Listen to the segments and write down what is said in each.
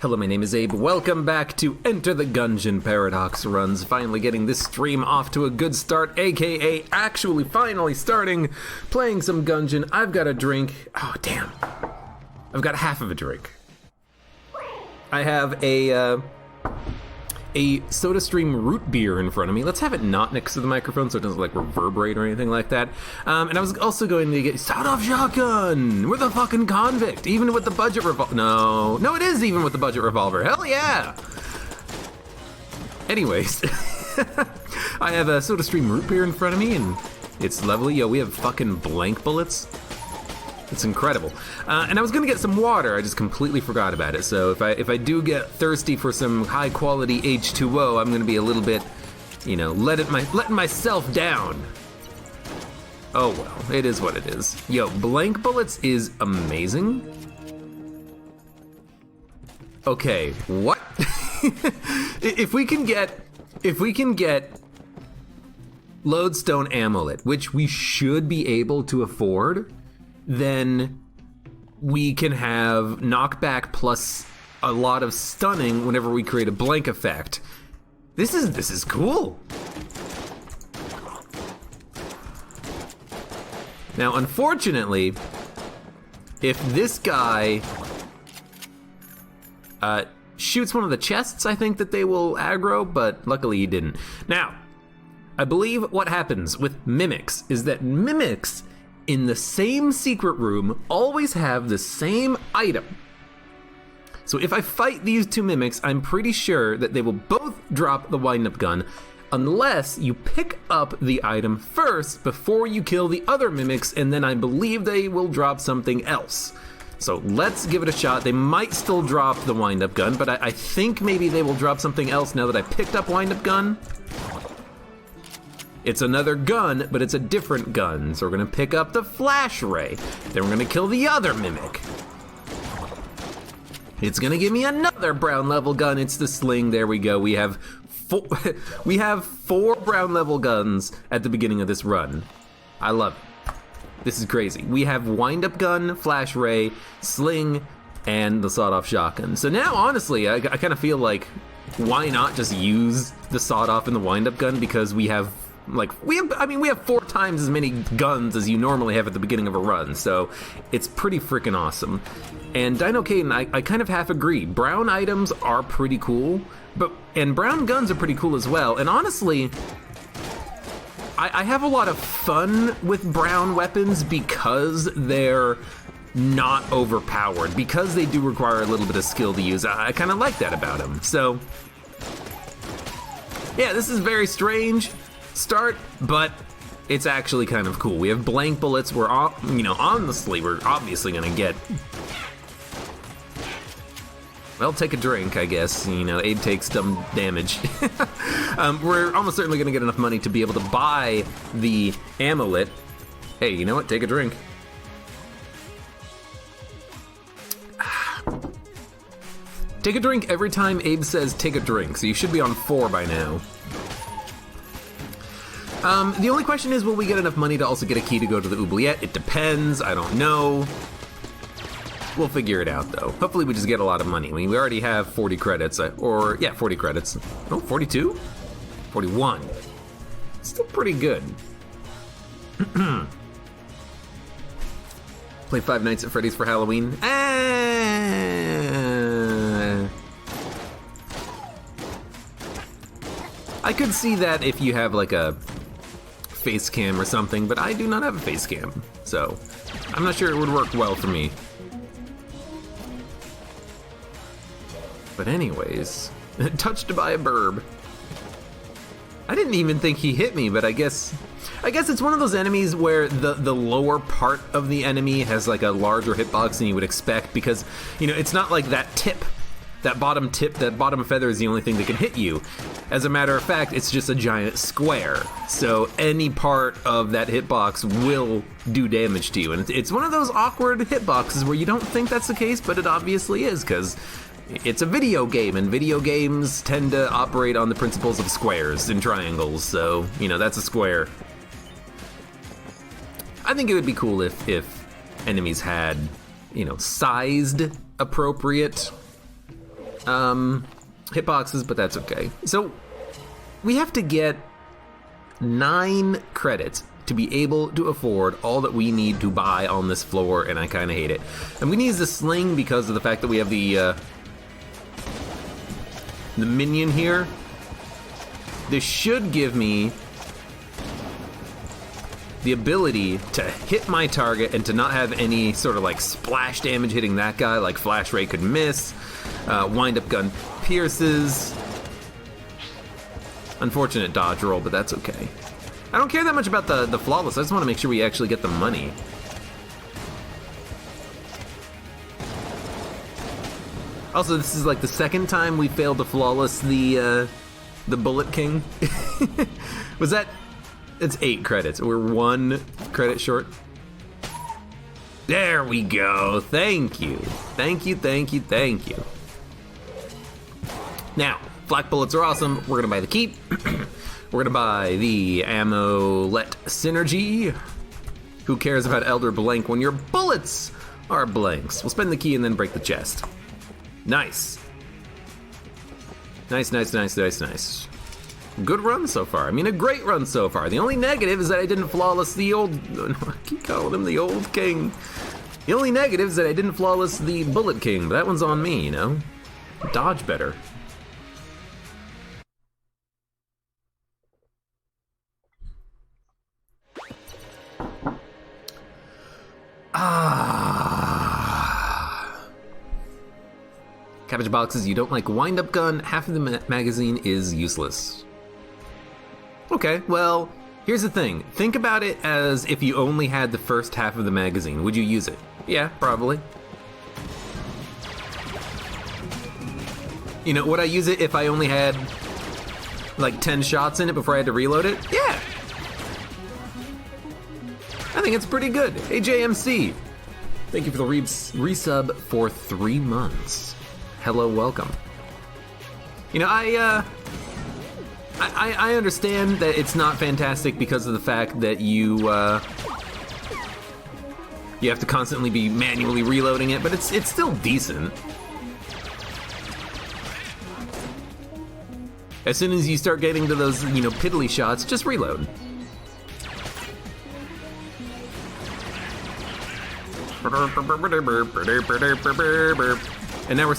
Hello, my name is Abe. Welcome back to Enter the Gungeon Paradox Runs. Finally getting this stream off to a good start, aka actually finally starting playing some Gungeon. I've got a drink. Oh, damn. I've got half of a drink. I have a SodaStream root beer in front of me. Let's have it not next to the microphone so it doesn't like reverberate or anything like that. And I was also going to get sawed-off shotgun. We're the fucking convict, even with the budget revolver. No, it is even with the budget revolver. Hell yeah. Anyways, I have a SodaStream root beer in front of me, and it's lovely. Yo, we have fucking blank bullets. It's incredible. And I was gonna get some water, I just completely forgot about it. So if I do get thirsty for some high quality H2O, I'm gonna be a little bit, you know, letting myself down. Oh well, it is what it is. Yo, blank bullets is amazing. Okay, what? if we can get lodestone amulet, which we should be able to afford, then we can have knockback plus a lot of stunning whenever we create a blank effect. This is cool. Now, unfortunately, if this guy shoots one of the chests, I think that they will aggro, but luckily he didn't. Now, I believe what happens with mimics is that mimics in the same secret room always have the same item. So if I fight these two mimics, I'm pretty sure that they will both drop the wind-up gun unless you pick up the item first before you kill the other mimics, and then I believe they will drop something else. So let's give it a shot. They might still drop the wind-up gun, but I think maybe they will drop something else now that I picked up wind-up gun. It's another gun, but it's a different gun. So we're gonna pick up the flash ray. Then we're gonna kill the other mimic. It's gonna give me another brown level gun. It's the sling. There we go. We have four brown level guns at the beginning of this run. I love it. This is crazy. We have wind up gun, flash ray, sling, and the sawed-off shotgun. So now, honestly, I kind of feel like, why not just use the sawed-off and the wind up gun, because we have we have 4 times as many guns as you normally have at the beginning of a run, so it's pretty freaking awesome. And Dino Caden, I kind of half agree. Brown items are pretty cool, and brown guns are pretty cool as well. And honestly, I have a lot of fun with brown weapons because they're not overpowered, because they do require a little bit of skill to use. I kind of like that about them. So yeah, this is very strange start, but it's actually kind of cool. We have blank bullets. We're all, honestly, we're obviously gonna get, well, take a drink, I guess. Abe takes some damage. We're almost certainly gonna get enough money to be able to buy the amulet. Hey, you know what? Take a drink. Take a drink every time Abe says take a drink, so you should be on 4 by now. The only question is, will we get enough money to also get a key to go to the oubliette? It depends, I don't know. We'll figure it out, though. Hopefully we just get a lot of money. I mean, we already have 40 credits, 40 credits. Oh, 42? 41. Still pretty good. Play Five Nights at Freddy's for Halloween. I could see that if you have like a face cam or something, but I do not have a face cam, so I'm not sure it would work well for me. But anyways, touched by a burb. I didn't even think he hit me, but I guess it's one of those enemies where the lower part of the enemy has like a larger hitbox than you would expect, because it's not like that bottom feather is the only thing that can hit you. As a matter of fact, it's just a giant square. So any part of that hitbox will do damage to you. And it's one of those awkward hitboxes where you don't think that's the case, but it obviously is, because it's a video game, and video games tend to operate on the principles of squares and triangles. So, that's a square. I think it would be cool if enemies had, sized appropriate hitboxes, but that's okay. So we have to get 9 credits to be able to afford all that we need to buy on this floor, and I kind of hate it. I'm gonna use the sling because of the fact that we have the minion here. This should give me the ability to hit my target and to not have any sort of like splash damage hitting that guy, like Flash Ray could miss, wind-up gun pierces. Unfortunate dodge roll, but that's okay. I don't care that much about the flawless, I just want to make sure we actually get the money. Also, this is like the second time we failed to flawless the Bullet King. Was that... It's 8 credits. We're 1 credit short. There we go. Thank you. Thank you, thank you, thank you. Now, flak bullets are awesome. We're gonna buy the keep. We're gonna buy the AbeClancy synergy. Who cares about Elder Blank when your bullets are blanks? We'll spend the key and then break the chest. Nice. Nice, nice, nice, nice, nice. Good run so far. I mean, a great run so far. The only negative is that I didn't flawless the old... I keep calling him the old king. The only negative is that I didn't flawless the Bullet King, but that one's on me, you know? Dodge better. Cabbage boxes, you don't like wind-up gun, half of the magazine is useless. Okay, well, here's the thing. Think about it as if you only had the first half of the magazine. Would you use it? Yeah, probably. You know, would I use it if I only had like 10 shots in it before I had to reload it? Yeah. I think it's pretty good. Hey, JMC. Thank you for the resub for 3 months. Hello, welcome. You know, I understand that it's not fantastic because of the fact that you have to constantly be manually reloading it, but it's still decent. As soon as you start getting to those, you know, piddly shots, just reload. And now we're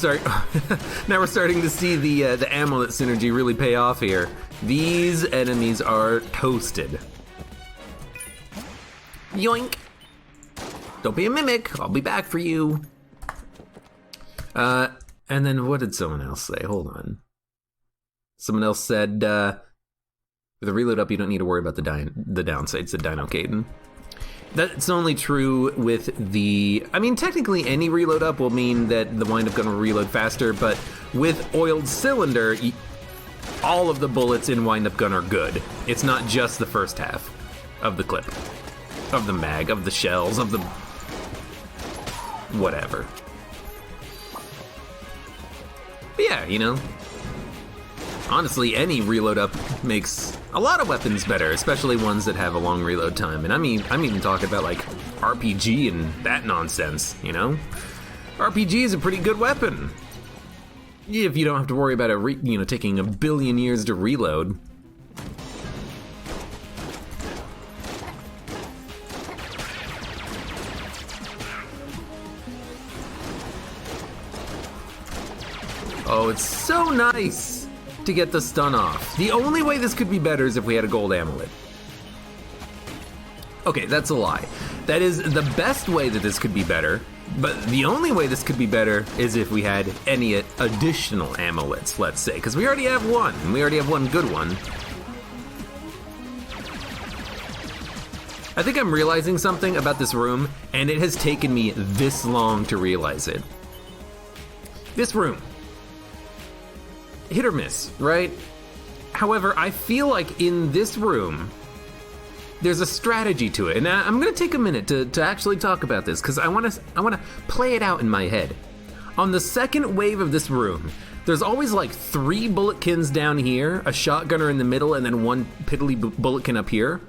starting to see the amulet synergy really pay off here. These enemies are toasted. Yoink! Don't be a mimic. I'll be back for you. And then what did someone else say? Hold on. Someone else said, with a reload up, you don't need to worry about the downsides. The Dino Caden. That's only true with the... I mean, technically any reload up will mean that the wind-up gun will reload faster, but with oiled cylinder, all of the bullets in wind-up gun are good. It's not just the first half of the clip, of the mag, of the shells, of the... whatever. But yeah, you know... Honestly, any reload up makes a lot of weapons better, especially ones that have a long reload time. And I'm even talking about like RPG and that nonsense, you know? RPG is a pretty good weapon. If you don't have to worry about it, taking a billion years to reload. Oh, it's so nice to get the stun off. The only way this could be better is if we had a gold amulet. Okay, that's a lie. That is the best way that this could be better, but the only way this could be better is if we had any additional amulets, let's say, because we already have one, and we already have one good one. I think I'm realizing something about this room, and it has taken me this long to realize it. This room. Hit or miss, right? However, I feel like in this room, there's a strategy to it, and I'm gonna take a minute to actually talk about this, because I wanna play it out in my head. On the second wave of this room, there's always like 3 bulletkins down here, a shotgunner in the middle, and then 1 piddly bulletkin up here.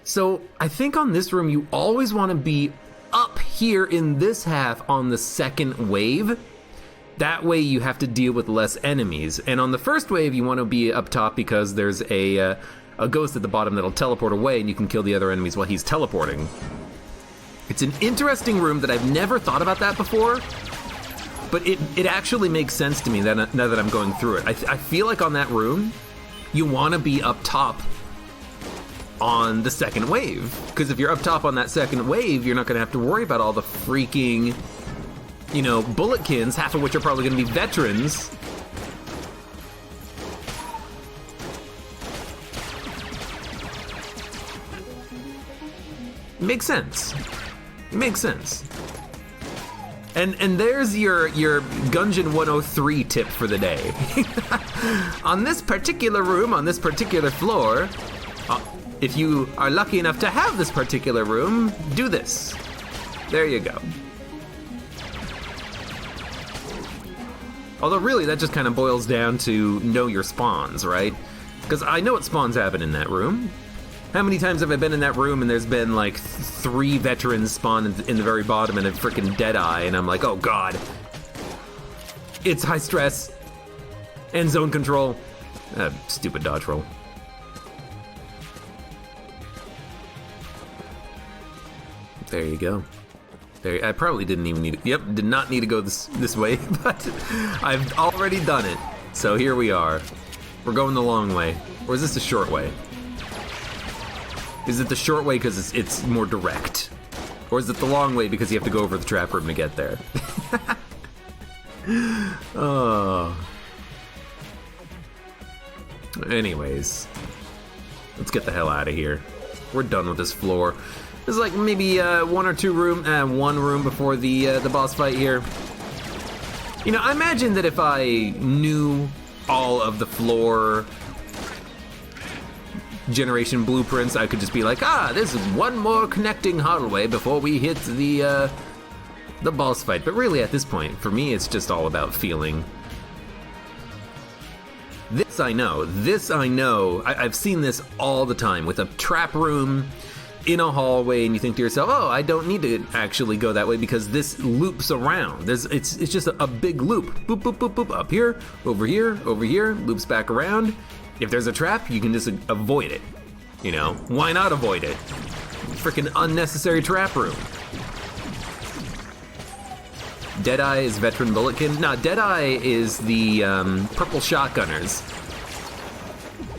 So I think on this room, you always wanna be up here in this half on the second wave, That way you have to deal with less enemies. And on the first wave, you want to be up top because there's a ghost at the bottom that'll teleport away, and you can kill the other enemies while he's teleporting. It's an interesting room that I've never thought about that before, but it actually makes sense to me now that I'm going through it. I feel like on that room, you want to be up top on the second wave, because if you're up top on that second wave, you're not going to have to worry about all the freaking, you know, bulletkins, half of which are probably going to be veterans. Makes sense. Makes sense. And there's your Gungeon 103 tip for the day. On this particular room, on this particular floor, if you are lucky enough to have this particular room, do this. There you go. Although really, that just kind of boils down to know your spawns, right? Because I know what spawns happen in that room. How many times have I been in that room and there's been like 3 veterans spawn in the very bottom and a freaking Deadeye, and I'm like, oh god. It's high stress. And zone control. Stupid dodge roll. There you go. I probably didn't even need it. Yep, did not need to go this way, but I've already done it. So here we are. We're going the long way. Or is this the short way? Is it the short way because it's more direct? Or is it the long way because you have to go over the trap room to get there? Oh. Anyways, let's get the hell out of here. We're done with this floor. There's like maybe one room before the boss fight here. You know, I imagine that if I knew all of the floor generation blueprints, I could just be like, there's one more connecting hallway before we hit the boss fight. But really, at this point, for me, it's just all about feeling. This I know. I've seen this all the time with a trap room in a hallway, and you think to yourself, oh, I don't need to actually go that way because this loops around. It's just a big loop. Boop, boop, boop, boop, up here, over here, loops back around. If there's a trap, you can just avoid it. You know, why not avoid it? Freaking unnecessary trap room. Deadeye is veteran bulletkin. No, Deadeye is the purple shotgunners.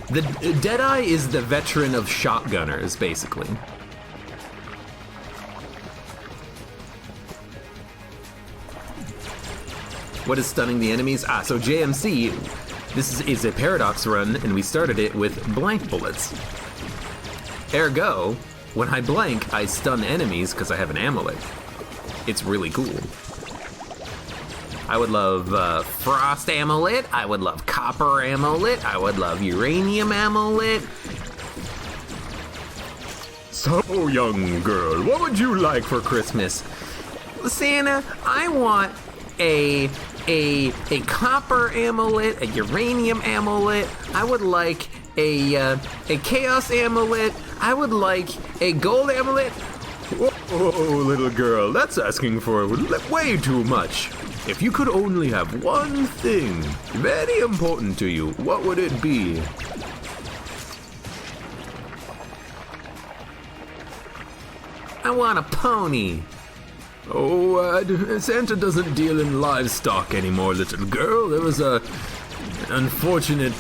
The Deadeye is the veteran of shotgunners, basically. What is stunning the enemies? So JMC, this is a paradox run, and we started it with blank bullets. Ergo, when I blank, I stun enemies because I have an amulet. It's really cool. I would love frost amulet, I would love copper amulet, I would love uranium amulet. So, young girl, what would you like for Christmas? Santa, I want a copper amulet, a uranium amulet, I would like a chaos amulet, I would like a gold amulet. Whoa, little girl, that's asking for way too much. If you could only have one thing very important to you, what would it be? I want a pony. Oh, Santa doesn't deal in livestock anymore, little girl. There was an unfortunate,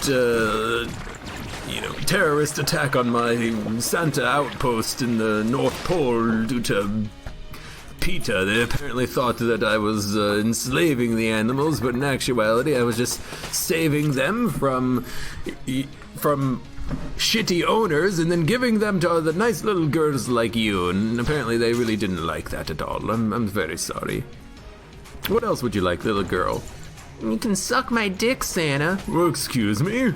terrorist attack on my Santa outpost in the North Pole due to PETA. They apparently thought that I was enslaving the animals, but in actuality I was just saving them from shitty owners and then giving them to the nice little girls like you, and apparently they really didn't like that at all. I'm very sorry. What else would you like, little girl? You can suck my dick, Santa. Well, excuse me?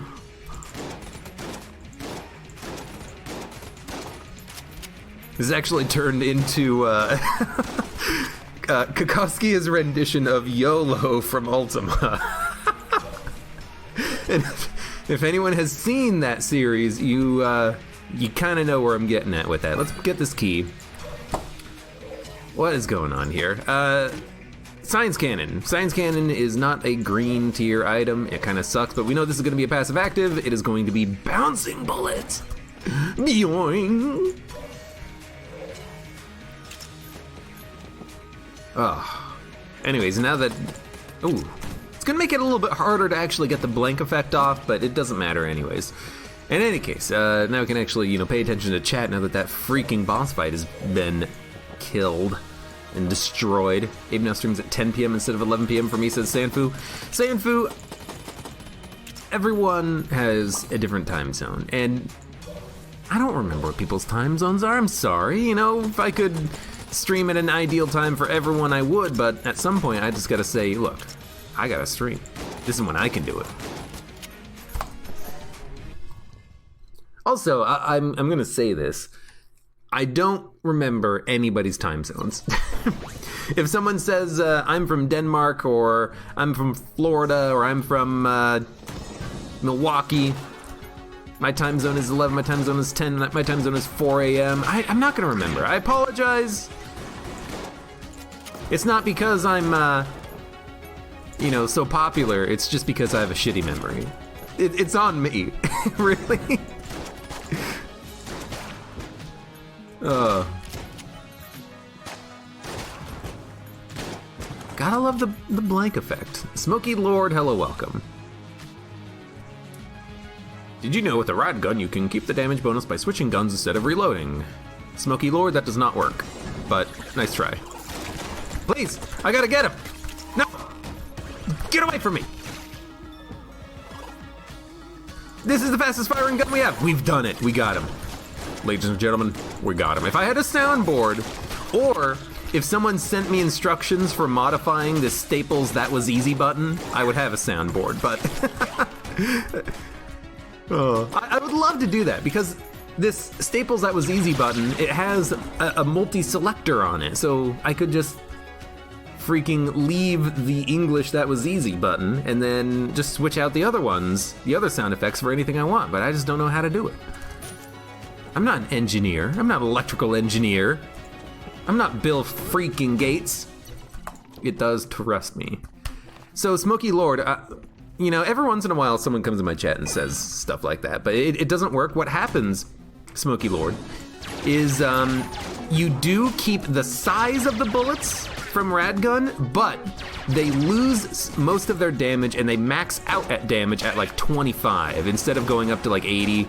This actually turned into Kokoski's rendition of YOLO from Ultima. And if anyone has seen that series, you kind of know where I'm getting at with that. Let's get this key. What is going on here? Science Cannon. Science Cannon is not a green tier item. It kind of sucks, but we know this is going to be a passive active. It is going to be Bouncing Bullet. Boing. Oh. Anyways, now that... Ooh. It's going to make it a little bit harder to actually get the blank effect off, but it doesn't matter anyways. In any case, now we can actually, pay attention to chat now that that freaking boss fight has been killed and destroyed. Abe now streams at 10 p.m. instead of 11 p.m. for me, says Sanfu. Sanfu, everyone has a different time zone, and I don't remember what people's time zones are. I'm sorry. If I could stream at an ideal time for everyone, I would, but at some point, I just gotta say, look, I gotta stream. This is when I can do it. Also, I'm gonna say this. I don't remember anybody's time zones. If someone says I'm from Denmark, or I'm from Florida, or I'm from Milwaukee, my time zone is 11, my time zone is 10, my time zone is 4 a.m. I'm not gonna remember. I apologize. It's not because I'm, so popular. It's just because I have a shitty memory. It's on me, really. Gotta love the blank effect. Smoky Lord, hello, welcome. Did you know with the rad gun you can keep the damage bonus by switching guns instead of reloading? Smoky Lord, that does not work, but nice try. Please, I gotta get him. No, get away from me. This is the fastest firing gun we have. We've done it, we got him. Ladies and gentlemen, we got him. If I had a soundboard, or if someone sent me instructions for modifying the Staples That Was Easy button, I would have a soundboard, but... I would love to do that, because this Staples That Was Easy button, it has a multi-selector on it, so I could just freaking leave the English That Was Easy button, and then just switch out the other ones, the other sound effects for anything I want, but I just don't know how to do it. I'm not an engineer. I'm not an electrical engineer. I'm not Bill freaking Gates. It does trust me. So Smoky Lord, every once in a while someone comes in my chat and says stuff like that, but it doesn't work. What happens, Smoky Lord, is you do keep the size of the bullets from Radgun, but they lose most of their damage and they max out at damage at like 25 instead of going up to like 80.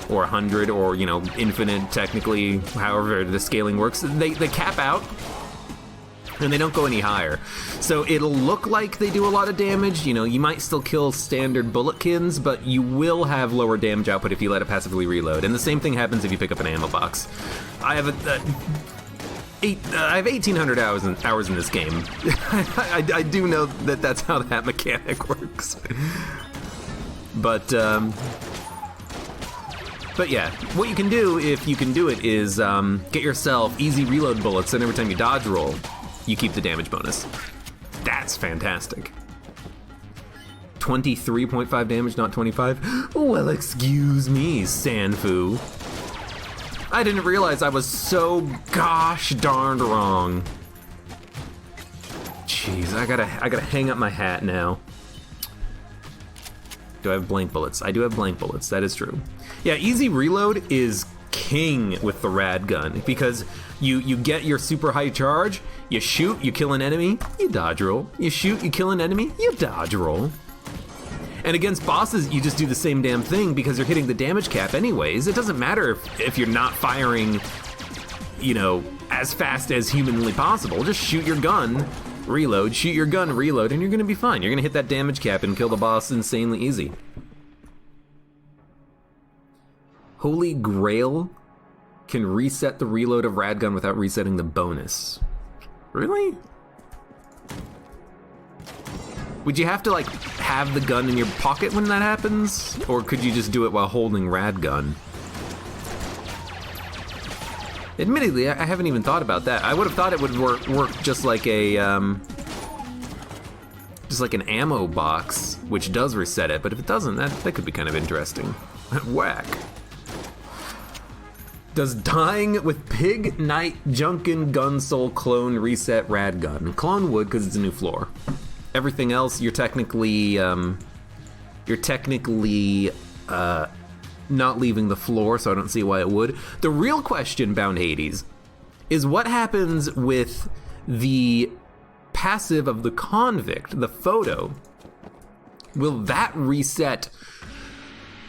Or 100, or, infinite, technically, however the scaling works. They cap out, and they don't go any higher. So it'll look like they do a lot of damage. You might still kill standard bullets, but you will have lower damage output if you let it passively reload. And the same thing happens if you pick up an ammo box. I have I have 1,800 hours in this game. I do know that that's how that mechanic works. But yeah, what you can do, if you can do it, is get yourself easy reload bullets, and every time you dodge roll, you keep the damage bonus. That's fantastic. 23.5 damage, not 25? Well, excuse me, Sanfu. I didn't realize I was so gosh darned wrong. Jeez, I gotta hang up my hat now. Do I have blank bullets? I do have blank bullets, that is true. Yeah, easy reload is king with the rad gun, because you get your super high charge, you shoot, you kill an enemy, you dodge roll. You shoot, you kill an enemy, you dodge roll. And against bosses, you just do the same damn thing because you're hitting the damage cap anyways. It doesn't matter if you're not firing, as fast as humanly possible. Just shoot your gun, reload, shoot your gun, reload, and you're gonna be fine. You're gonna hit that damage cap and kill the boss insanely easy. Holy Grail can reset the reload of Radgun without resetting the bonus. Really? Would you have to have the gun in your pocket when that happens? Or could you just do it while holding Radgun? Admittedly, I haven't even thought about that. I would have thought it would work just like an ammo box, which does reset it, but if it doesn't, that could be kind of interesting. Whack. Does dying with Pig Knight Junkin Gun Soul Clone reset Rad Gun? Clone would, because it's a new floor. Everything else, you're technically not leaving the floor, so I don't see why it would. The real question, Bound Hades, is what happens with the passive of the convict, the photo? Will that reset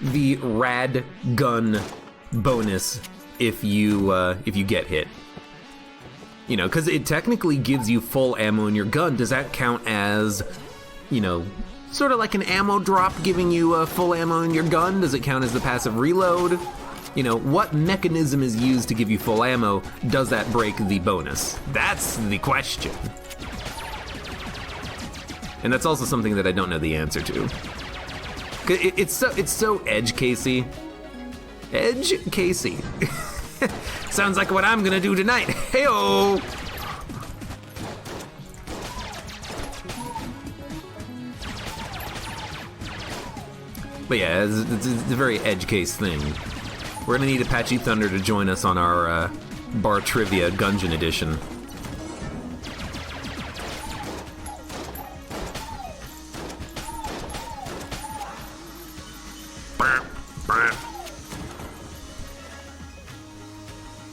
the Rad Gun bonus if you get hit? You know, because it technically gives you full ammo in your gun. Does that count as, you know, sort of like an ammo drop giving you full ammo in your gun? Does it count as the passive reload? You know, what mechanism is used to give you full ammo? Does that break the bonus? That's the question. And that's also something that I don't know the answer to. It's so Edge Casey. Edge Casey. Sounds like what I'm gonna do tonight. Heyo! But yeah, it's a very Edge Case thing. We're gonna need Apache Thunder to join us on our Bar Trivia Gungeon edition.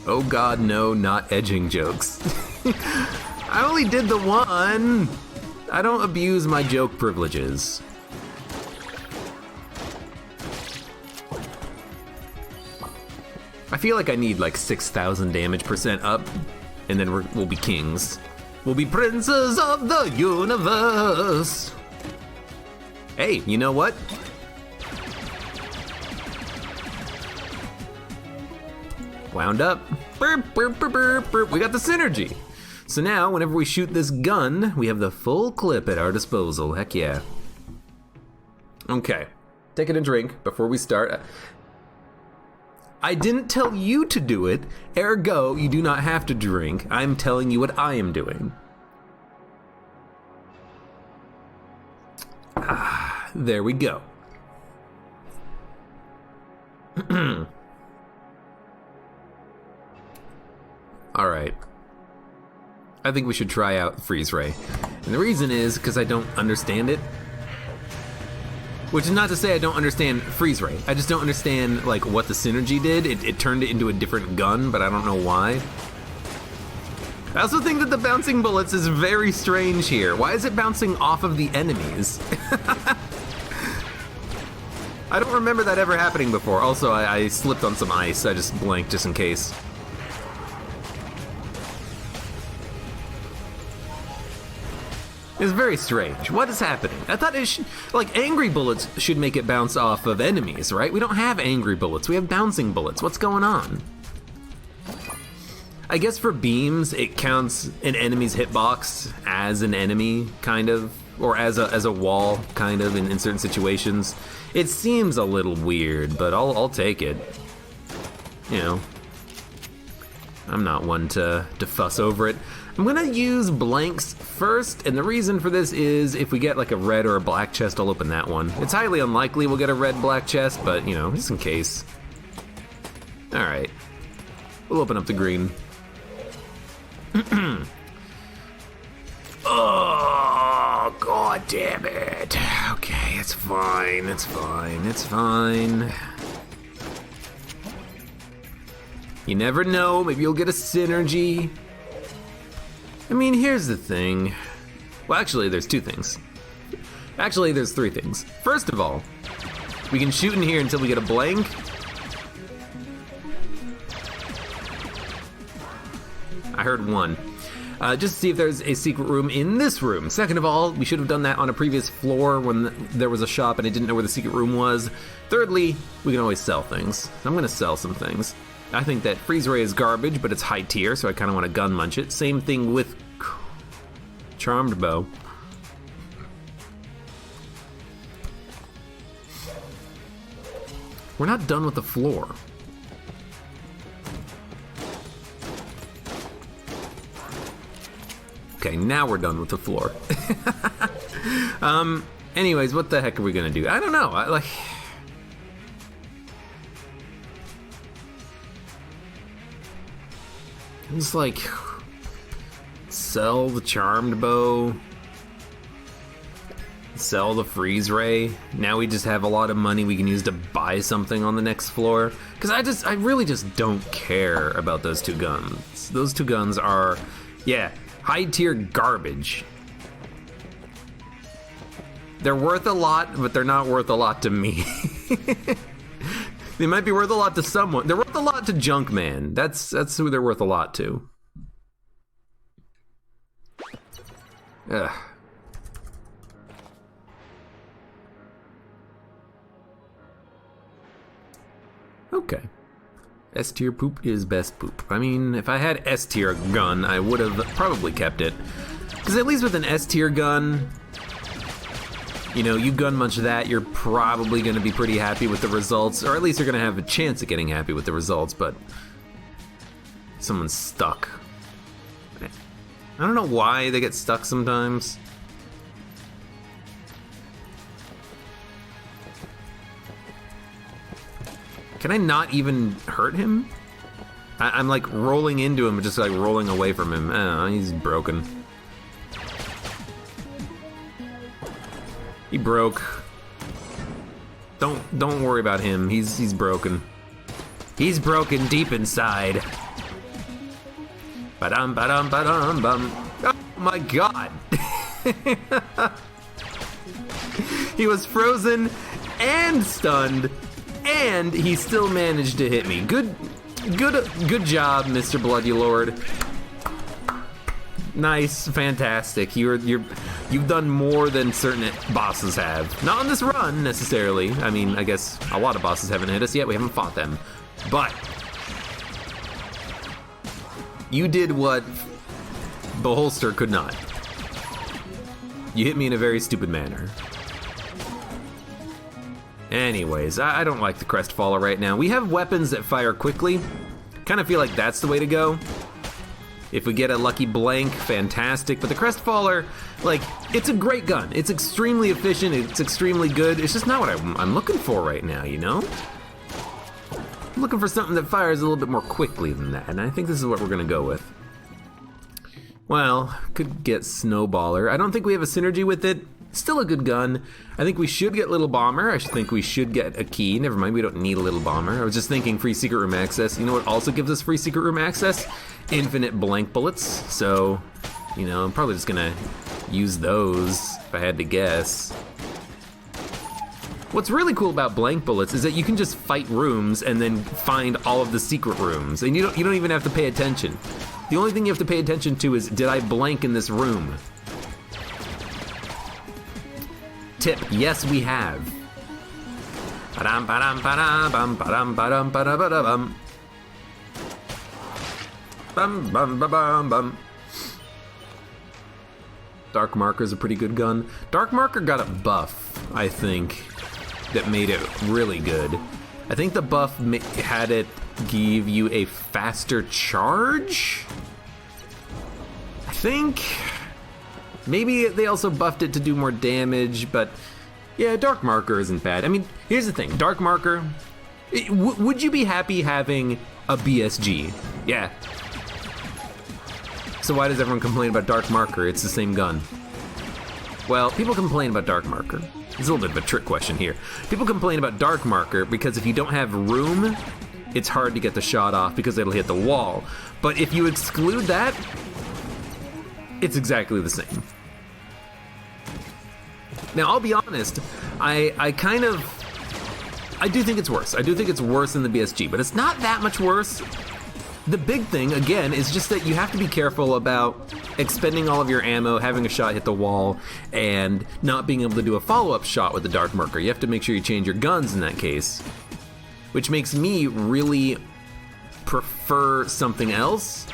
Oh god, no, not edging jokes. I only did the one! I don't abuse my joke privileges. I feel like I need like 6,000 damage percent up, and then we'll be kings. We'll be princes of the universe! Hey, you know what? Wound up. Burp, burp, burp, burp, burp. We got the synergy. So now, whenever we shoot this gun, we have the full clip at our disposal. Heck yeah. Okay. Taking a drink before we start. I didn't tell you to do it, ergo, you do not have to drink. I'm telling you what I am doing. Ah, there we go. All right. I think we should try out Freeze Ray. And the reason is because I don't understand it. Which is not to say I don't understand Freeze Ray. I just don't understand like what the synergy did. It turned it into a different gun, but I don't know why. I also think that the bouncing bullets is very strange here. Why is it bouncing off of the enemies? I don't remember that ever happening before. Also, I slipped on some ice. I just blanked just in case. It's very strange. What is happening? I thought it should, like, angry bullets should make it bounce off of enemies, right? We don't have angry bullets. We have bouncing bullets. What's going on? I guess for beams, it counts an enemy's hitbox as an enemy, kind of, or as a wall, kind of, in certain situations. It seems a little weird, but I'll take it. You know, I'm not one to fuss over it. I'm gonna use blanks first, and the reason for this is if we get like a red or a black chest, I'll open that one. It's highly unlikely we'll get a red-black chest, but you know, just in case. All right, we'll open up the green. Oh, god damn it. Okay, it's fine, it's fine, it's fine. You never know, maybe you'll get a synergy. I mean, here's the thing. Well, actually, there's two things. Actually, there's three things. First of all, we can shoot in here until we get a blank. I heard one. Just to see if there's a secret room in this room. Second of all, we should have done that on a previous floor when there was a shop and I didn't know where the secret room was. Thirdly, we can always sell things. I'm gonna sell some things. I think that Freeze Ray is garbage, but it's high tier, so I kind of want to gun munch it. Same thing with Charmed Bow. We're not done with the floor. Okay, now we're done with the floor. Anyways, what the heck are we gonna do? I don't know. It's like, sell the charmed bow, sell the freeze ray. Now we just have a lot of money we can use to buy something on the next floor. Because I really just don't care about those two guns. Those two guns are, yeah, high tier garbage. They're worth a lot, but they're not worth a lot to me. They might be worth a lot to someone. They're worth a lot to Junkman. That's who they're worth a lot to. Ugh. Okay. S tier poop is best poop. I mean, if I had S tier gun, I would have probably kept it. Because at least with an S tier gun, you know, you gun munch that, you're probably going to be pretty happy with the results, or at least you're going to have a chance at getting happy with the results, but someone's stuck. I don't know why they get stuck sometimes. Can I not even hurt him? I'm like rolling into him, just like rolling away from him. I don't know, he's broken. He broke. Don't worry about him. He's broken. He's broken deep inside. Ba-dum ba-dum ba-dum bum. Oh my god. He was frozen and stunned, and he still managed to hit me. Good job, Mr. Bloody Lord. Nice, fantastic. You've done more than certain bosses have. Not on this run, necessarily. I mean, I guess a lot of bosses haven't hit us yet. We haven't fought them. But you did what Beholster could not. You hit me in a very stupid manner. Anyways, I don't like the Crestfaller right now. We have weapons that fire quickly. Kind of feel like that's the way to go. If we get a lucky blank, fantastic. But the Crestfaller, like, it's a great gun. It's extremely efficient. It's extremely good. It's just not what I'm looking for right now, you know? I'm looking for something that fires a little bit more quickly than that, and I think this is what we're gonna go with. Well, could get Snowballer. I don't think we have a synergy with it. Still a good gun. I think we should get Little Bomber. I think we should get a key. Never mind, we don't need a Little Bomber. I was just thinking free secret room access. You know what also gives us free secret room access? Infinite blank bullets. So, you know, I'm probably just gonna use those if I had to guess. What's really cool about blank bullets is that you can just fight rooms and then find all of the secret rooms, and you don't even have to pay attention. The only thing you have to pay attention to is, did I blank in this room? Tip, yes we have. Ba-dum, ba-dum, ba-dum, ba-dum, ba-dum, ba-dum, ba-dum. Bum, bum, ba, bum, bum. Dark Marker's a pretty good gun. Dark Marker got a buff, I think, that made it really good. I think the buff had it give you a faster charge? I think. Maybe they also buffed it to do more damage, but yeah, Dark Marker isn't bad. I mean, here's the thing, Dark Marker, would you be happy having a BSG? Yeah. So why does everyone complain about Dark Marker? It's the same gun. Well, people complain about Dark Marker. It's a little bit of a trick question here. People complain about Dark Marker because if you don't have room, it's hard to get the shot off because it'll hit the wall. But if you exclude that, it's exactly the same. Now, I'll be honest, I do think it's worse. I do think it's worse than the BSG, but it's not that much worse. The big thing, again, is just that you have to be careful about expending all of your ammo, having a shot hit the wall, and not being able to do a follow-up shot with the Dark Marker. You have to make sure you change your guns in that case, which makes me really prefer something else.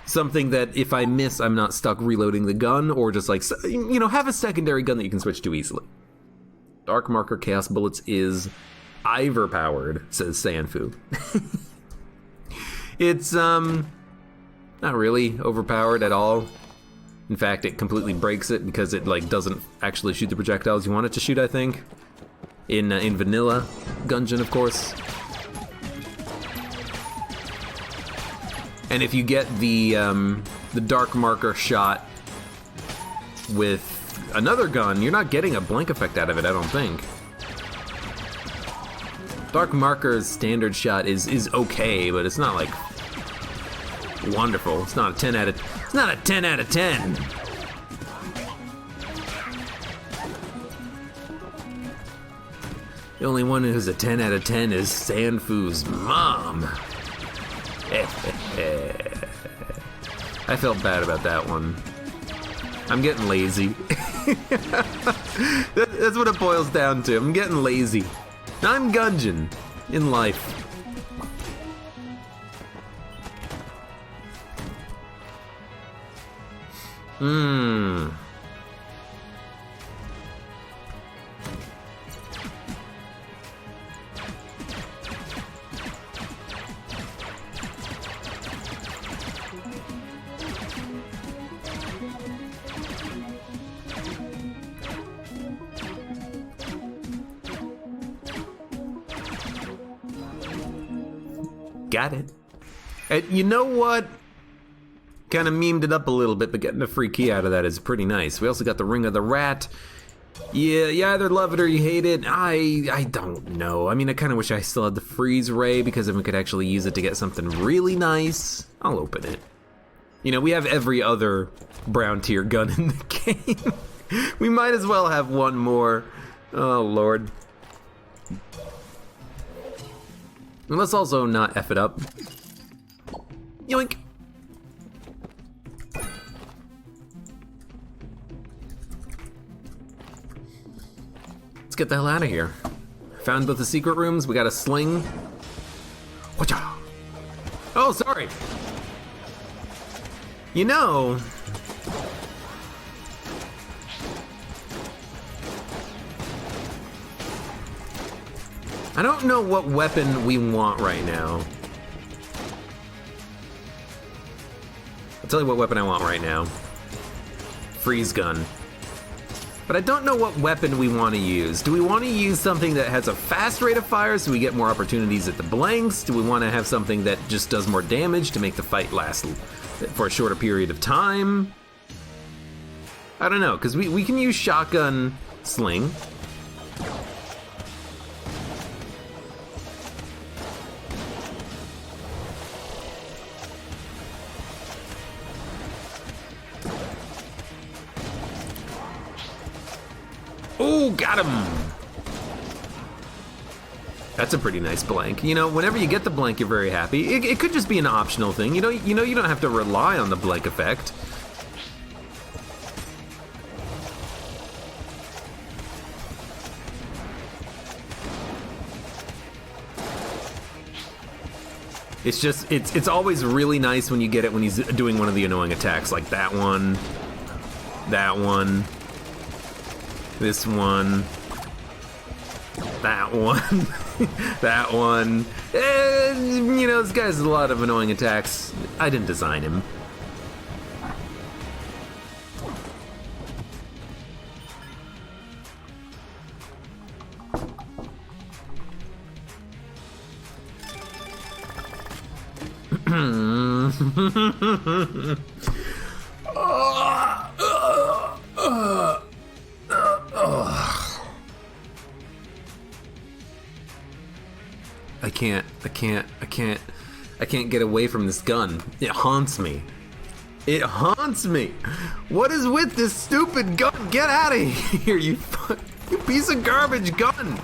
Something that if I miss, I'm not stuck reloading the gun, or just like, you know, have a secondary gun that you can switch to easily. Dark Marker Chaos Bullets is Ivor powered, says Sanfu. It's not really overpowered at all. In fact, it completely breaks it because it like doesn't actually shoot the projectiles you want it to shoot, I think. In vanilla Gungeon, of course. And if you get the dark marker shot with another gun, you're not getting a blank effect out of it, I don't think. Dark marker's standard shot is okay, but it's not like wonderful. It's not a 10 out of 10. The only one who's a 10 out of 10 is Sanfu's mom. I felt bad about that one. I'm getting lazy. That's what it boils down to. I'm getting lazy. I'm Gungeon in life. Got it. And you know what? Kind of memed it up a little bit, but getting a free key out of that is pretty nice. We also got the Ring of the Rat. Yeah, you either love it or you hate it. I don't know. I mean, I kind of wish I still had the Freeze Ray, because then we could actually use it to get something really nice. I'll open it. You know, we have every other brown tier gun in the game. We might as well have one more. Oh, Lord. And let's also not F it up. Yoink! Let's get the hell out of here. Found both the secret rooms, we got a sling. Whatcha? Oh, sorry! You know... I don't know what weapon we want right now. I'll tell you what weapon I want right now. Freeze gun. But I don't know what weapon we want to use. Do we want to use something that has a fast rate of fire so we get more opportunities at the blanks? Do we want to have something that just does more damage to make the fight last for a shorter period of time? I don't know, because we can use shotgun sling. Oh, got him! That's a pretty nice blank. You know, whenever you get the blank, you're very happy. It could just be an optional thing. You know, you don't have to rely on the blank effect. It's just, it's always really nice when you get it when he's doing one of the annoying attacks, like that one, this one, that one, that one. And, you know, this guy has a lot of annoying attacks. I didn't design him. I can't get away from this gun. It haunts me. It haunts me. What is with this stupid gun? Get out of here, you piece of garbage gun.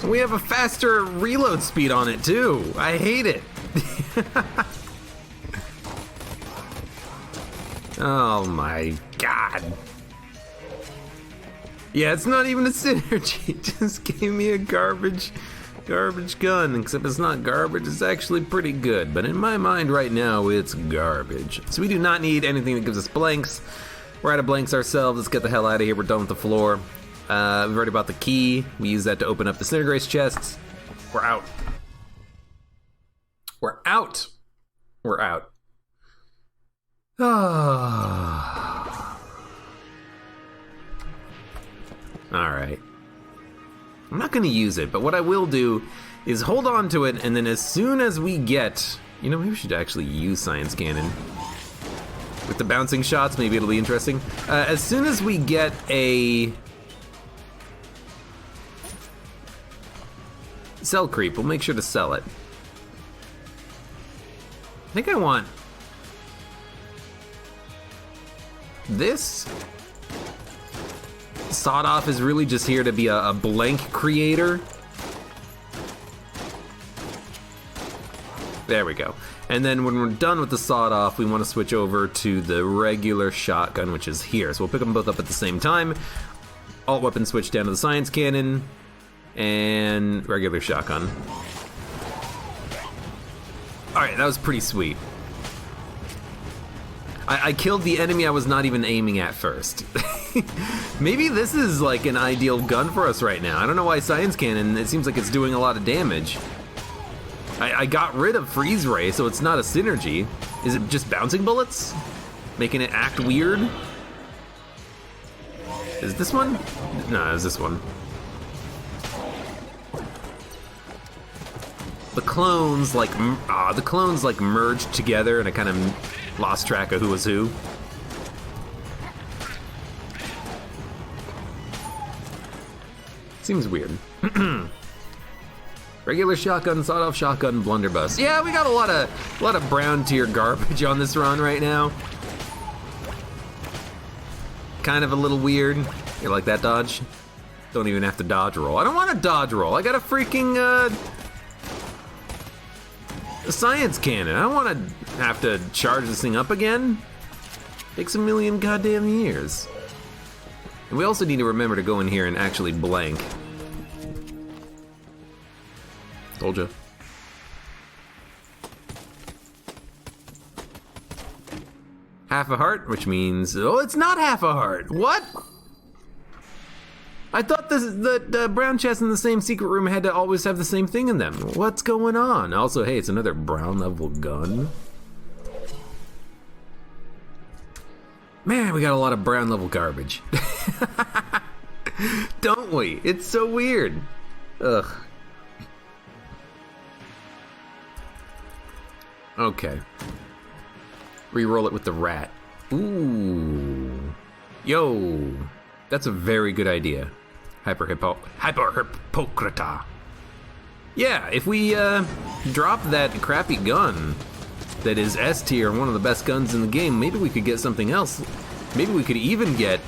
We have a faster reload speed on it too. I hate it. Oh my god. Yeah, it's not even a synergy. It just gave me a garbage gun. Except it's not garbage, it's actually pretty good. But in my mind right now, it's garbage. So we do not need anything that gives us blanks. We're out of blanks ourselves. Let's get the hell out of here. We're done with the floor. We've already bought the key. We use that to open up the Cinegrace chests. We're out. We're out. We're out. Ah. Oh. All right. I'm not gonna use it, but what I will do is hold on to it, and then as soon as we get... You know, maybe we should actually use Science Cannon. With the bouncing shots, maybe it'll be interesting. As soon as we get a... Sell creep, we'll make sure to sell it. I think I want... this? Sawed Off is really just here to be a blank creator. There we go. And then when we're done with the Sawed Off, we want to switch over to the regular shotgun, which is here. So we'll pick them both up at the same time. Alt weapon switch down to the Science Cannon, and regular shotgun. Alright, that was pretty sweet. I killed the enemy I was not even aiming at first. Maybe this is like an ideal gun for us right now. I don't know why Science Cannon, it seems like it's doing a lot of damage. I got rid of Freeze Ray, so it's not a synergy. Is it just bouncing bullets? Making it act weird? Is this one? No, it's this one. The clones like merged together, and I kind of lost track of who was who. Seems weird. Regular shotgun, sawed-off shotgun, blunderbuss. Yeah, we got a lot of brown tier garbage on this run right now. Kind of a little weird. You like that dodge? Don't even have to dodge roll. I don't want to dodge roll. I got a freaking a Science Cannon. I don't want to have to charge this thing up again. Takes a million goddamn years. And we also need to remember to go in here and actually blank. Told ya. Half a heart, which means... Oh, it's not half a heart! What? I thought the brown chests in the same secret room had to always have the same thing in them. What's going on? Also, hey, it's another brown level gun. Man, we got a lot of brown level garbage. Don't we? It's so weird. Ugh. Okay. Reroll it with the rat. Ooh. Yo. That's a very good idea. Hyper-Hippocrata. Yeah, if we drop that crappy gun that is S tier, one of the best guns in the game, maybe we could get something else. Maybe we could even get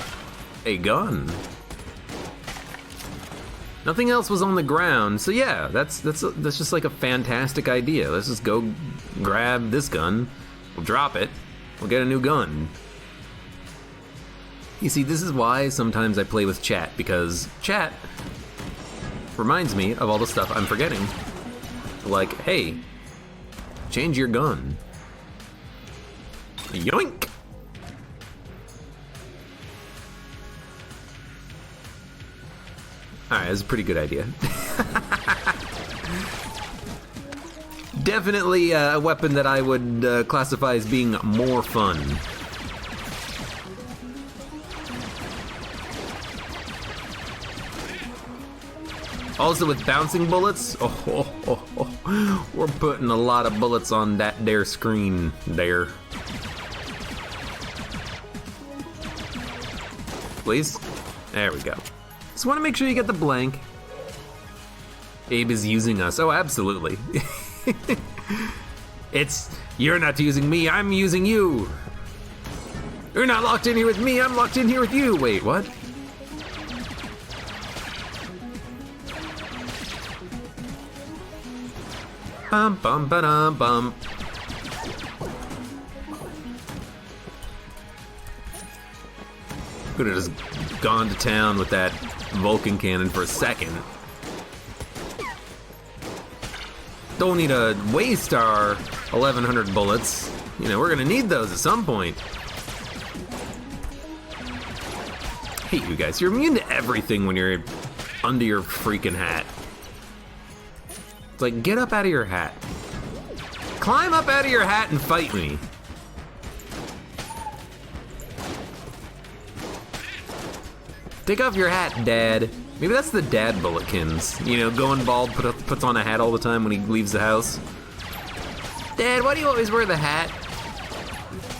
a gun. Nothing else was on the ground, so yeah, that's just like a fantastic idea. Let's just go grab this gun, we'll drop it, we'll get a new gun. You see, this is why sometimes I play with chat, because chat reminds me of all the stuff I'm forgetting. Like, hey, change your gun. Yoink! Alright, that's a pretty good idea. Definitely a weapon that I would classify as being more fun. Also with bouncing bullets, we're putting a lot of bullets on that there screen there. Please? There we go. Just want to make sure you get the blank. Abe is using us. Oh, absolutely. You're not using me, I'm using you. You're not locked in here with me, I'm locked in here with you. Wait, what? Bum bum ba-dum bum. Could have just gone to town with that Vulcan cannon for a second. Don't need to waste our 1,100 bullets. You know, we're gonna need those at some point. Hate you guys. You're immune to everything when you're under your freaking hat. It's like, get up out of your hat. Climb up out of your hat and fight me. Take off your hat, Dad. Maybe that's the dad Bulletkins. You know, going bald, puts on a hat all the time when he leaves the house. Dad, why do you always wear the hat?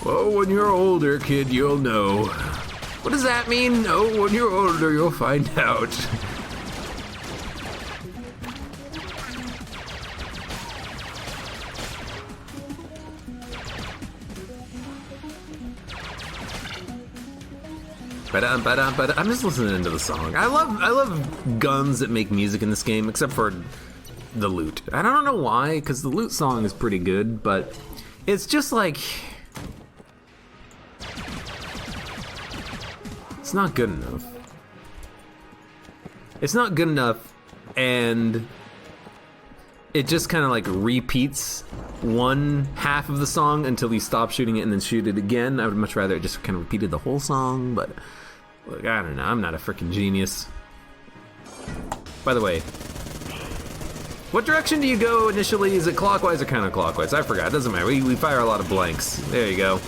Oh, when you're older, kid, you'll know. What does that mean? Oh, when you're older, you'll find out. I'm just listening to the song. I love guns that make music in this game, except for the loot. I don't know why, because the loot song is pretty good, but it's just like... It's not good enough. It's not good enough, and it just kind of like repeats one half of the song until you stop shooting it and then shoot it again. I would much rather it just kind of repeated the whole song, but look, I don't know. I'm not a freaking genius. By the way, what direction do you go initially? Is it clockwise or counterclockwise? I forgot. It doesn't matter. We fire a lot of blanks. There you go.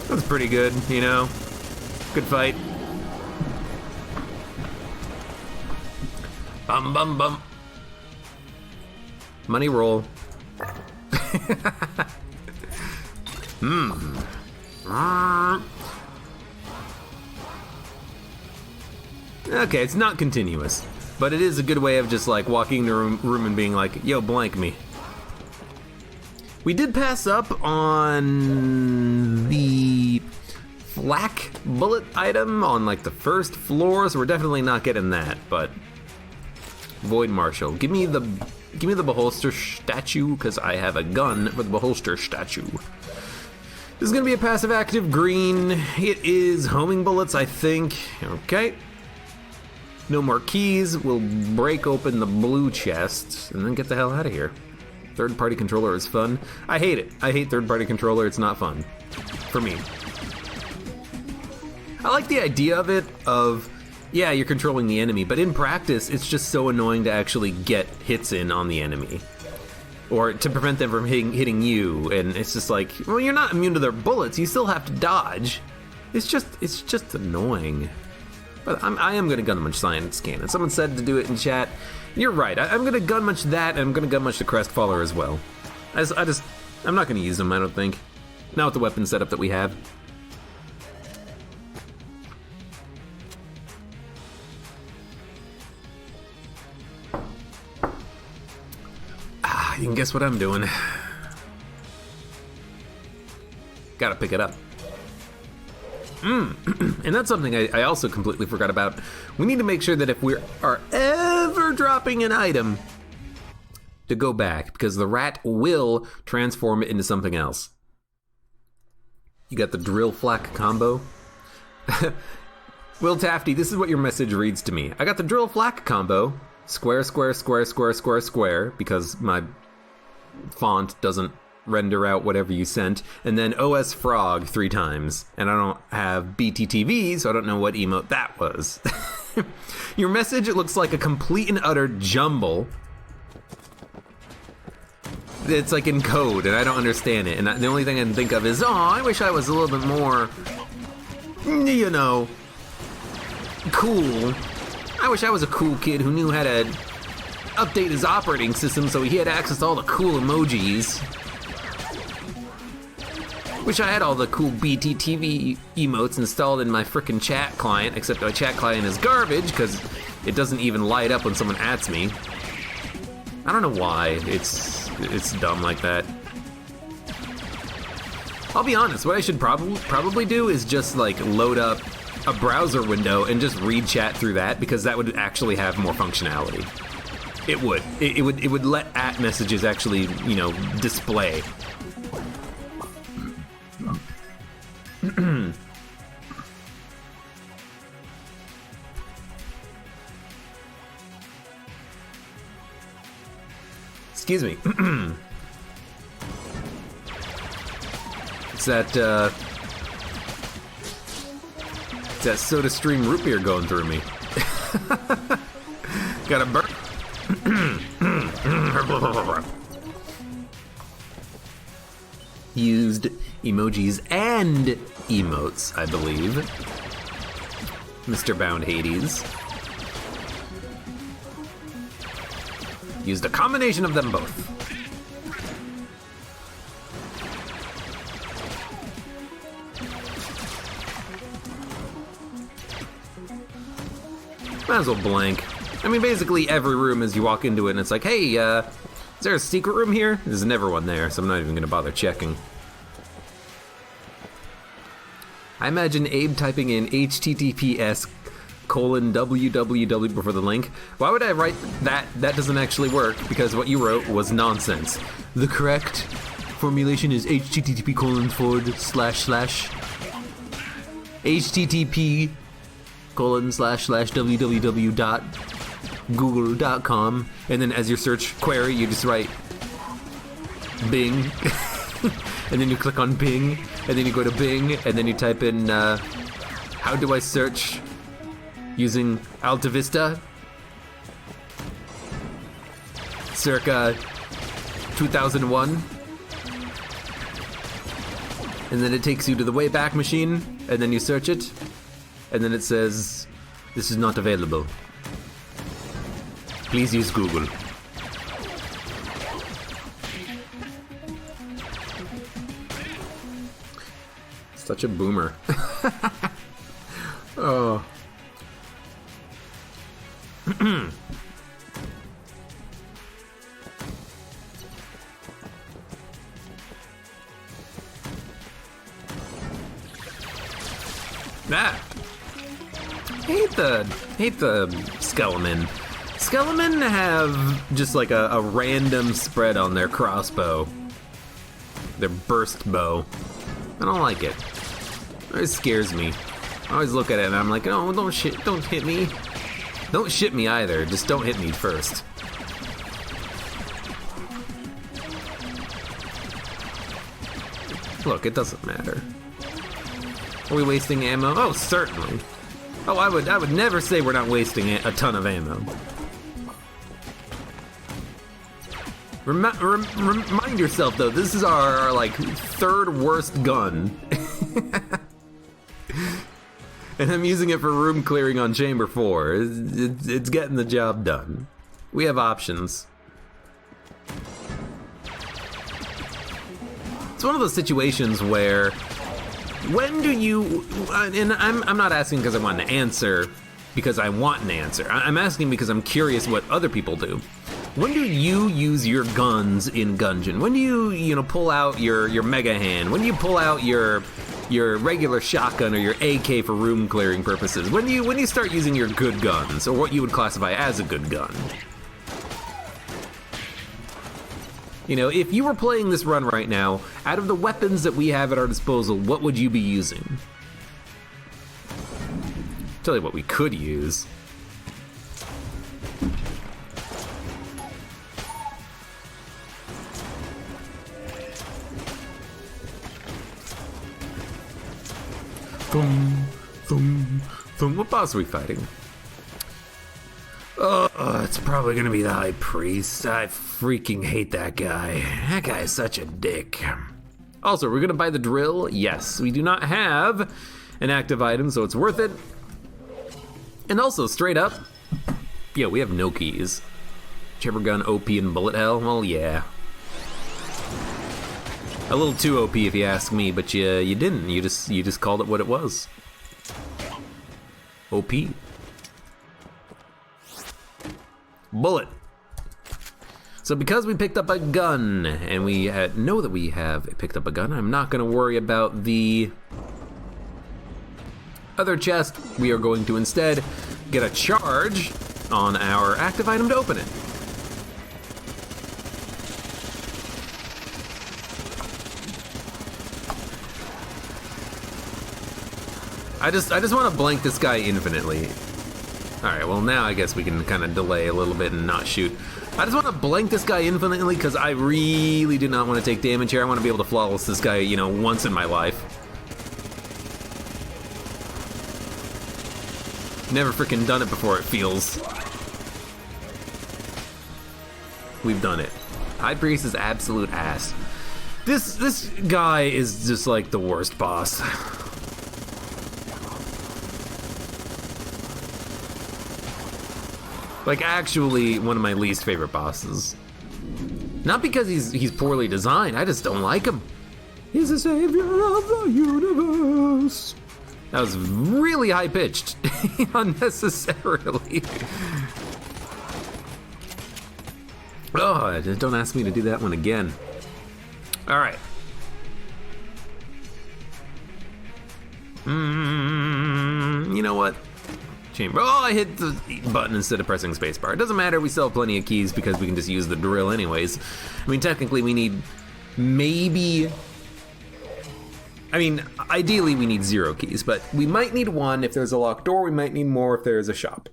That's pretty good, you know? Good fight. Bum bum bum. Money roll. Okay, it's not continuous, but it is a good way of just like walking in the room and being like, yo, blank me. We did pass up on the flak bullet item on like the first floor, so we're definitely not getting that, but Void Marshal, give me the beholster statue, because I have a gun for the beholster statue. This is gonna be a passive active green. It is homing bullets, I think. Okay. No more keys. We'll break open the blue chest and then get the hell out of here. Third-party controller is fun. I hate it. I hate third-party controller. It's not fun. For me. I like the idea of it, yeah, you're controlling the enemy, but in practice, it's just so annoying to actually get hits in on the enemy. Or to prevent them from hitting you, and it's just like, well, you're not immune to their bullets, you still have to dodge. It's just annoying. But I am gonna gun munch science cannon. Someone said to do it in chat. You're right, I'm gonna gun munch that, and I'm gonna gun munch the Crestfaller as well. I'm not gonna use them, I don't think. Not with the weapon setup that we have. You can guess what I'm doing. Gotta pick it up. And that's something I also completely forgot about. We need to make sure that if we are ever dropping an item, to go back, because the rat will transform it into something else. You got the drill flak combo. Will Tafty, this is what your message reads to me. I got the drill flak combo. Square, square, square, square, square, square, because my font doesn't render out whatever you sent, and then OS Frog 3 times, and I don't have BTTV, so I don't know what emote that was. Your message, it looks like a complete and utter jumble. It's like in code, and I don't understand it, and the only thing I can think of is, oh, I wish I was a little bit more, you know, cool. I wish I was a cool kid who knew how to update his operating system so he had access to all the cool emojis. Wish I had all the cool BTTV emotes installed in my frickin' chat client, except my chat client is garbage because it doesn't even light up when someone adds me. I don't know why it's dumb like that. I'll be honest, what I should probably do is just like load up a browser window and just read chat through that, because that would actually have more functionality. It would. It would let at messages actually, you know, display. Excuse me. It's that Soda Stream root beer going through me. Got a burp. Used emojis and emotes, I believe. Mr. Bound Hades. Used a combination of them both. Might as well blank. I mean, basically every room as you walk into it and it's like, hey, is there a secret room here? There's never one there, so I'm not even gonna bother checking. I imagine Abe typing in https://www before the link. Why would I write that? That doesn't actually work, because what you wrote was nonsense. The correct formulation is http://www.google.com, and then as your search query you just write Bing, and then you click on Bing, and then you go to Bing, and then you type in how do I search using Alta Vista circa 2001, and then it takes you to the Wayback Machine, and then you search it, and then it says this is not available. Please use Google. Such a boomer. Oh. Ah. Hate the Skelemen. Skelemen have just like a random spread on their crossbow. Their burst bow. I don't like it. It scares me. I always look at it and I'm like, oh, don't hit me. Don't shit me either, just don't hit me first. Look, it doesn't matter. Are we wasting ammo? Oh, certainly. Oh, I would never say we're not wasting a ton of ammo. Remind yourself, though, this is our like, third worst gun. And I'm using it for room clearing on Chamber 4. It's getting the job done. We have options. It's one of those situations where, when do you, and I'm not asking because I want an answer, because I want an answer. I'm asking because I'm curious what other people do. When do you use your guns in Gungeon? When do you pull out your Mega Hand? When do you pull out your regular shotgun or your AK for room clearing purposes? When do you start using your good guns, or what you would classify as a good gun? You know, if you were playing this run right now, out of the weapons that we have at our disposal, what would you be using? Tell you what we could use. Thum, thum, thum. What boss are we fighting? Oh, it's probably gonna be the High Priest. I freaking hate that guy. That guy is such a dick. Also, we're gonna buy the drill. Yes, we do not have an active item, so it's worth it. And also, straight up, yeah, we have no keys. Chamber gun, OP, and bullet hell. Well, yeah. A little too OP if you ask me, but you didn't. You just called it what it was. OP. Bullet. So because we picked up a gun, and we know that we have picked up a gun, I'm not going to worry about the other chest. We are going to instead get a charge on our active item to open it. I just want to blank this guy infinitely. Alright, well now I guess we can kind of delay a little bit and not shoot. I just want to blank this guy infinitely because I really do not want to take damage here. I want to be able to flawless this guy, you know, once in my life. Never freaking done it before, it feels. we've done it. High Priest is absolute ass. This guy is just like the worst boss. Like, actually one of my least favorite bosses. Not because he's poorly designed, I just don't like him. He's the savior of the universe. That was really high-pitched, unnecessarily. Oh, don't ask me to do that one again. All right. You know what? Chamber. Oh, I hit the button instead of pressing spacebar. It doesn't matter, we still have plenty of keys because we can just use the drill anyways. I mean, technically we need maybe... I mean, ideally we need 0 keys, but we might need 1 if there's a locked door, we might need more if there's a shop.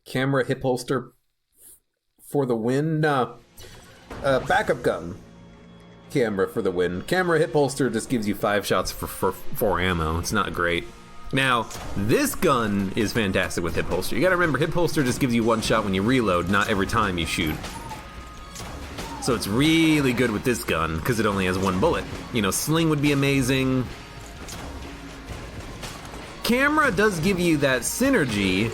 Camera hip holster for the win? No. Backup gun. Camera for the win. Camera hip holster just gives you 5 shots for 4 ammo. It's not great. Now, this gun is fantastic with hip holster. You gotta remember, hip holster just gives you 1 shot when you reload, not every time you shoot. So it's really good with this gun, because it only has 1 bullet. You know, sling would be amazing. Camera does give you that synergy.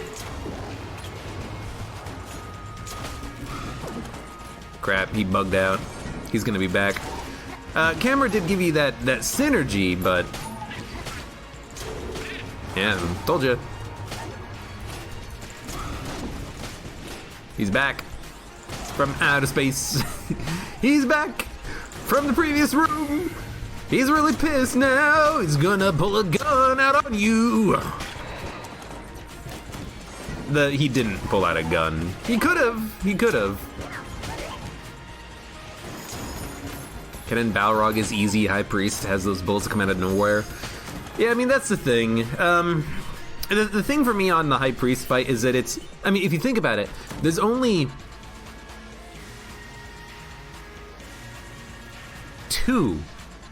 Crap, he bugged out. He's gonna be back. Camera did give you that synergy, but... yeah, told you. He's back. From outer space. He's back from the previous room. He's really pissed now. He's gonna pull a gun out on you. He didn't pull out a gun. He could have. He could have. Kennen Balrog is easy. High Priest has those bullets come out of nowhere. Yeah, I mean, that's the thing. The thing for me on the High Priest fight is that it's... I mean, if you think about it, there's only... 2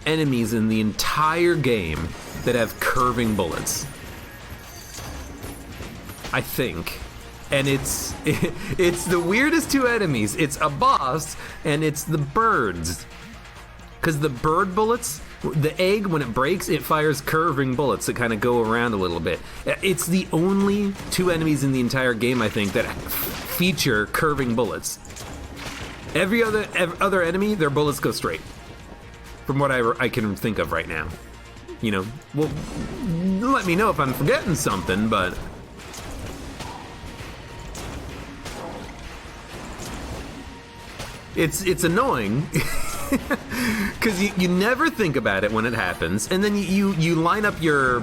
enemies in the entire game that have curving bullets. I think. And it's the weirdest 2 enemies. It's a boss, and it's the birds. Because the bird bullets, the egg, when it breaks, it fires curving bullets that kind of go around a little bit. It's the only 2 enemies in the entire game, I think, that feature curving bullets. Every other enemy, their bullets go straight. From what I can think of right now. You know, well, let me know if I'm forgetting something, but... It's annoying. Because you never think about it when it happens, and then you line up your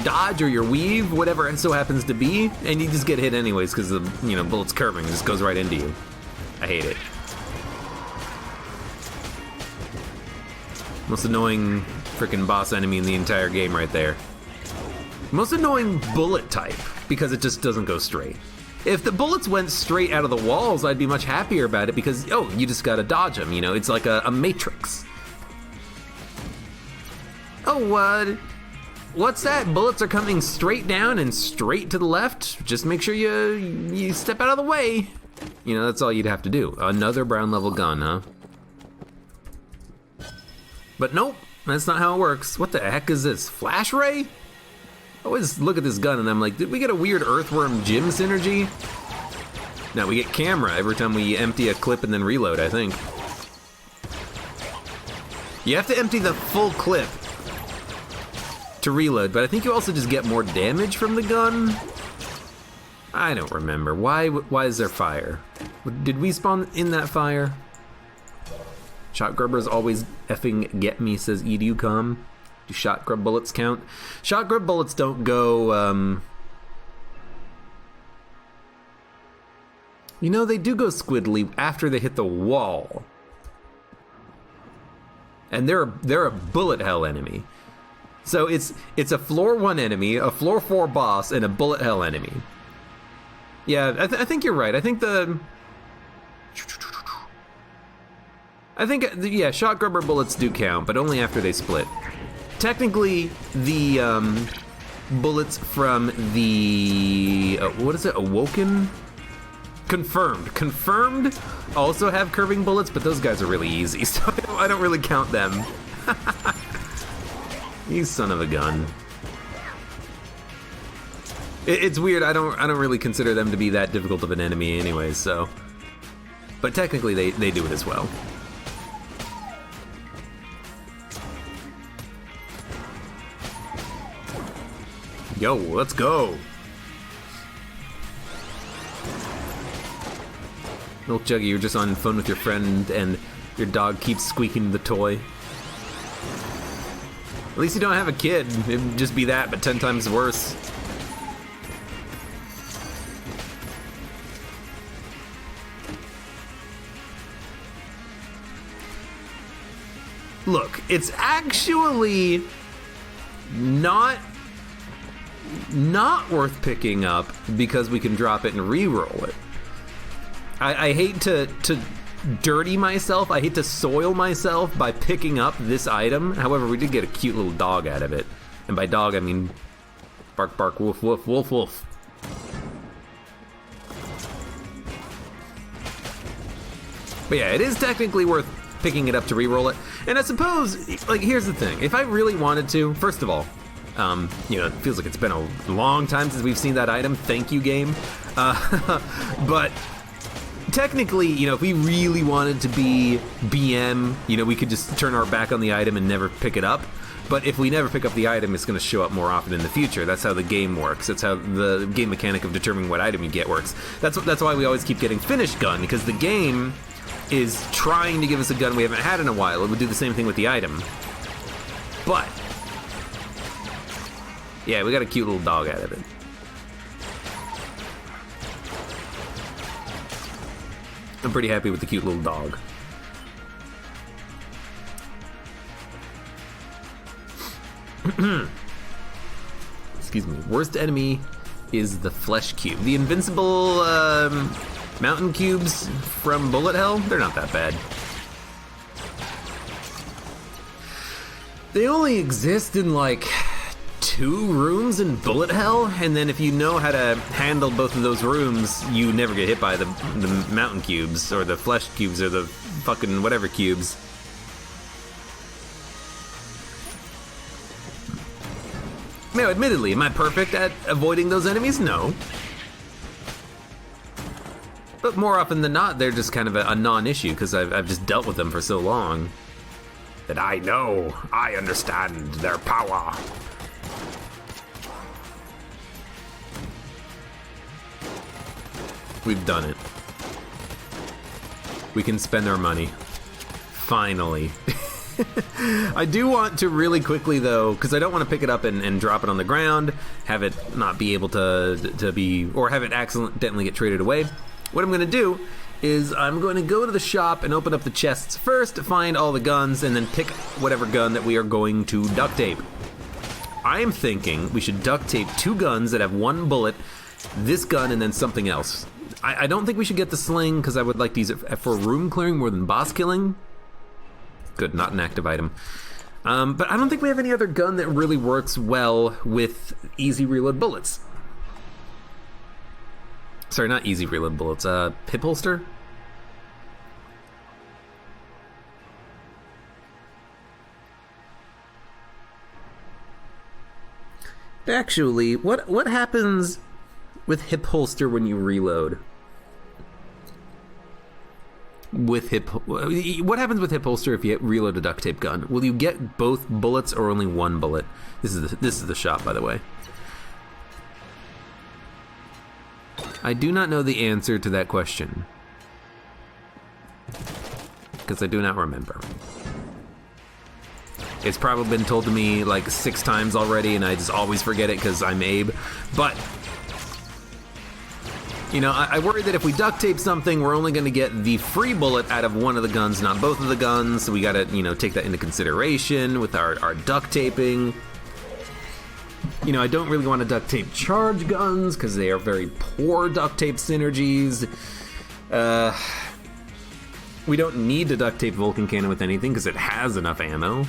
dodge or your weave, whatever it so happens to be, and you just get hit anyways because the bullet's curving, it just goes right into you. I hate it. Most annoying freaking boss enemy in the entire game right there. Most annoying bullet type, because it just doesn't go straight. If the bullets went straight out of the walls, I'd be much happier about it because, oh, you just gotta dodge them, it's like a matrix. Oh, what's that? Bullets are coming straight down and straight to the left. Just make sure you step out of the way. That's all you'd have to do. Another brown level gun, huh? But nope, that's not how it works. What the heck is this? Flash ray? I always look at this gun and I'm like, did we get a weird Earthworm Jim synergy? No, we get camera every time we empty a clip and then reload, I think. You have to empty the full clip to reload, but I think you also just get more damage from the gun. I don't remember. Why is there fire? Did we spawn in that fire? Shot grubbers always effing get me, says EduCom. Do shot grub bullets count? Shot grub bullets don't go, they do go squiddly after they hit the wall. And they're a bullet hell enemy. So it's a floor 1 enemy, a floor 4 boss, and a bullet hell enemy. Yeah, I think you're right. I think shot grubber bullets do count, but only after they split. Technically, the bullets from the Awoken Confirmed also have curving bullets, but those guys are really easy, so I don't really count them. You son of a gun. It's weird, I don't really consider them to be that difficult of an enemy anyway, so. But technically they do it as well. Yo, let's go. Milk Juggy, you're just on phone with your friend and your dog keeps squeaking the toy. At least you don't have a kid. It'd just be that, but 10 times worse. Look, it's actually not worth picking up because we can drop it and re-roll it. I hate to dirty myself, I hate to soil myself by picking up this item. However, we did get a cute little dog out of it. And by dog, I mean bark, bark, woof, woof, wolf, wolf. But yeah, it is technically worth picking it up to re-roll it. And I suppose, like, here's the thing. If I really wanted to, first of all, you know, it feels like it's been a long time since we've seen that item. Thank you, game. But technically, you know, if we really wanted to be BM, you know, we could just turn our back on the item and never pick it up. But if we never pick up the item, it's going to show up more often in the future. That's how the game works. That's how the game mechanic of determining what item you get works. That's why we always keep getting finished gun, because the game is trying to give us a gun we haven't had in a while. It would do the same thing with the item. But yeah, we got a cute little dog out of it. I'm pretty happy with the cute little dog. Excuse me. Worst enemy is the flesh cube. The invincible mountain cubes from Bullet Hell, they're not that bad. They only exist in like 2 rooms in Bullet Hell, and then if you know how to handle both of those rooms, you never get hit by the mountain cubes, or the flesh cubes, or the fucking whatever cubes. Now, admittedly, am I perfect at avoiding those enemies? No. But more often than not, they're just kind of a non-issue, because I've just dealt with them for so long that I know, I understand their power. We've done it. We can spend our money. Finally. I do want to really quickly, though, because I don't want to pick it up and drop it on the ground, have it not be able to be, or have it accidentally get traded away. What I'm going to do is I'm going to go to the shop and open up the chests first, find all the guns, and then pick whatever gun that we are going to duct tape. I am thinking we should duct tape 2 guns that have 1 bullet, this gun, and then something else. I don't think we should get the sling, because I would like to use it for room clearing more than boss killing. Good, not an active item. But I don't think we have any other gun that really works well with easy reload bullets. Sorry, not easy reload bullets. Hip holster? Actually, what happens with hip holster when you reload? What happens with hip holster if you reload a duct tape gun? Will you get both bullets or only 1 bullet? This is the shop, by the way. I do not know the answer to that question, because I do not remember. It's probably been told to me like 6 times already, and I just always forget it because I'm Abe. But you know, I worry that if we duct tape something, we're only going to get the free bullet out of one of the guns, not both of the guns. So we got to, you know, take that into consideration with our duct taping. You know, I don't really want to duct tape charge guns because they are very poor duct tape synergies. We don't need to duct tape Vulcan Cannon with anything because it has enough ammo.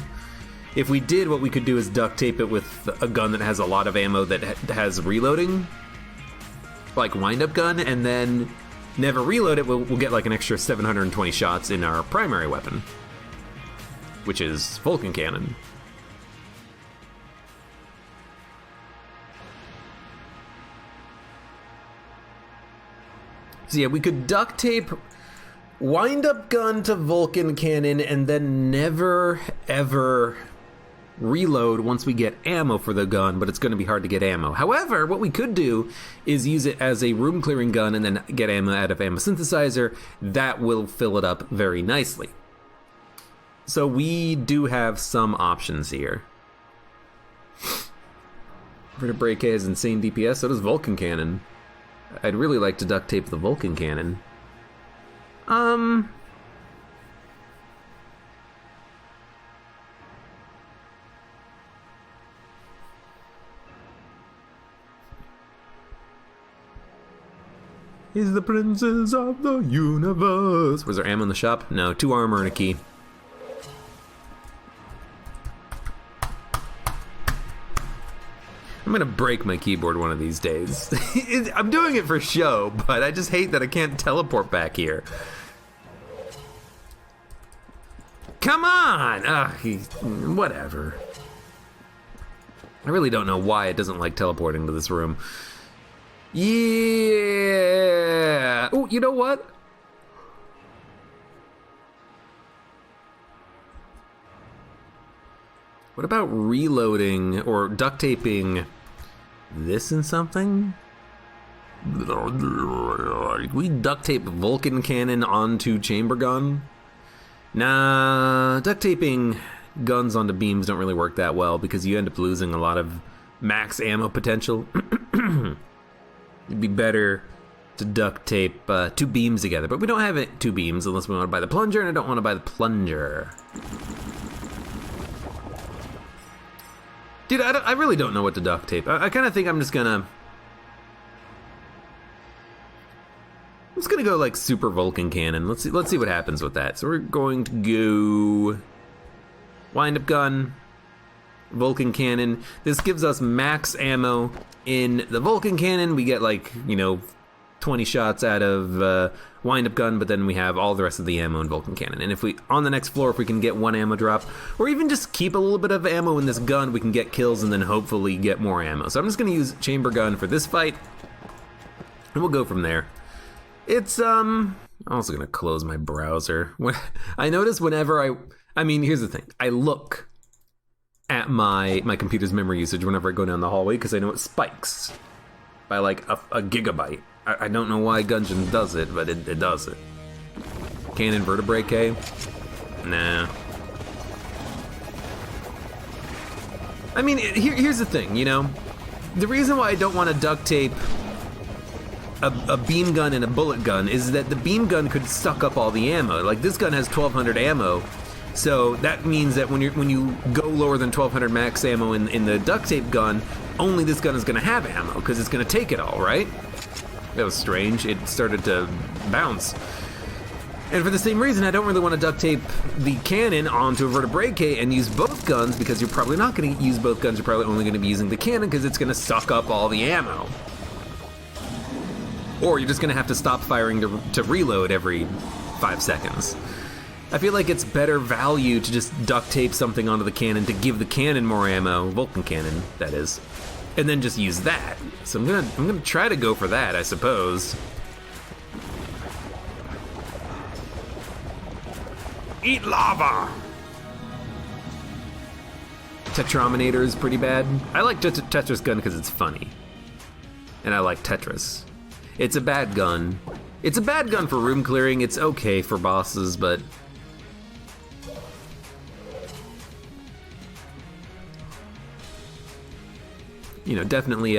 If we did, what we could do is duct tape it with a gun that has a lot of ammo that has reloading, like wind-up gun, and then never reload it, we'll get like an extra 720 shots in our primary weapon, which is Vulcan Cannon. So yeah, we could duct tape wind-up gun to Vulcan Cannon and then never, ever reload once we get ammo for the gun, but it's going to be hard to get ammo. However, what we could do is use it as a room-clearing gun and then get ammo out of ammo synthesizer. That will fill it up very nicely. So we do have some options here. Vertebrae K has insane DPS, so does Vulcan Cannon. I'd really like to duct tape the Vulcan Cannon. He's the princess of the universe. Was there ammo in the shop? No, 2 armor and a key. I'm gonna break my keyboard one of these days. I'm doing it for show, but I just hate that I can't teleport back here. Come on! Whatever. I really don't know why it doesn't like teleporting to this room. Yeah! Oh, you know what? What about reloading or duct taping this in something? We duct tape Vulcan Cannon onto chamber gun? Nah, duct taping guns onto beams don't really work that well because you end up losing a lot of max ammo potential. It'd be better to duct tape 2 beams together, but we don't have 2 beams unless we want to buy the plunger, and I don't want to buy the plunger. Dude, I really don't know what to duct tape. I kind of think I'm just gonna go like super Vulcan Cannon. Let's see what happens with that. So we're going to go wind-up gun, Vulcan Cannon. This gives us max ammo in the Vulcan Cannon. We get like, 20 shots out of wind-up gun, but then we have all the rest of the ammo in Vulcan Cannon. And if we, on the next floor, if we can get 1 ammo drop, or even just keep a little bit of ammo in this gun, we can get kills and then hopefully get more ammo. So I'm just gonna use chamber gun for this fight, and we'll go from there. It's, I'm also gonna close my browser. I notice whenever I mean, here's the thing. I look at my computer's memory usage whenever I go down the hallway because I know it spikes by like a gigabyte. I don't know why Gungeon does it, but it does it. Cannon Vertebrae K? Nah. I mean, here's the thing, The reason why I don't want to duct tape a beam gun and a bullet gun is that the beam gun could suck up all the ammo. Like, this gun has 1200 ammo, so that means that when you go lower than 1200 max ammo in the duct tape gun, only this gun is going to have ammo, because it's going to take it all, right? That was strange. It started to bounce. And for the same reason, I don't really want to duct tape the cannon onto a Vertebrae K and use both guns, because you're probably not going to use both guns. You're probably only going to be using the cannon because it's going to suck up all the ammo. Or you're just going to have to stop firing to reload every 5 seconds. I feel like it's better value to just duct tape something onto the cannon to give the cannon more ammo, Vulcan Cannon, that is, and then just use that. So I'm gonna try to go for that, I suppose. Eat lava! Tetrominator is pretty bad. I like Tetris gun because it's funny. And I like Tetris. It's a bad gun. It's a bad gun for room clearing. It's okay for bosses, but definitely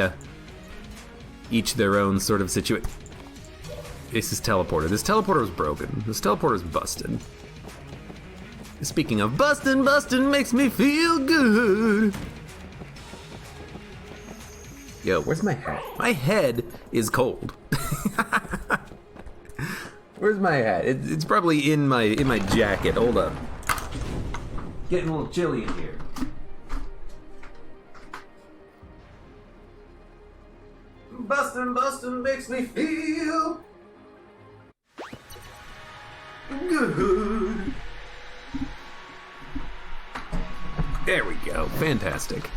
each their own sort of situation. This is teleporter. This teleporter is broken. This teleporter is busted. Speaking of bustin' makes me feel good. Yo, where's my hat? My head is cold. Where's my hat? It's probably in my jacket. Hold up. Getting a little chilly in here. Bustin' makes me feel good. There we go. Fantastic.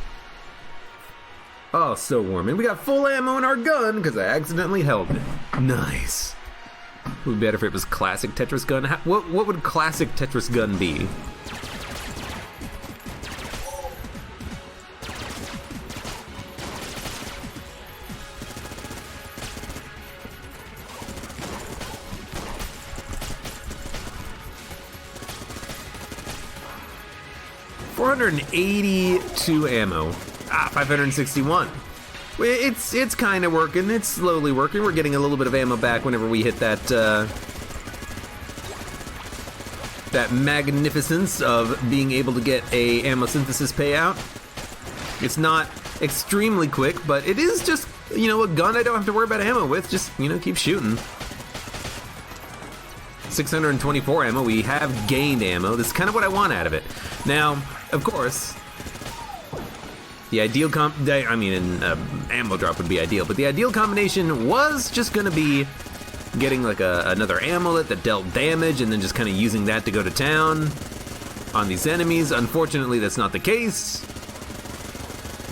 Oh, so warm. And we got full ammo in our gun because I accidentally held it. Nice. It would be better if it was classic Tetris gun. What would classic Tetris gun be? $482 ammo. 561. It's kind of working. It's slowly working. We're getting a little bit of ammo back whenever we hit that that magnificence of being able to get a ammo synthesis payout. It's not extremely quick, but it is just, you know, a gun I don't have to worry about ammo with. Just, you know, keep shooting. 624 ammo. We have gained ammo. This is kind of what I want out of it. Now, of course, the ideal ammo drop would be ideal, but the ideal combination was just gonna be getting like another amulet that dealt damage and then just kind of using that to go to town on these enemies. Unfortunately, that's not the case.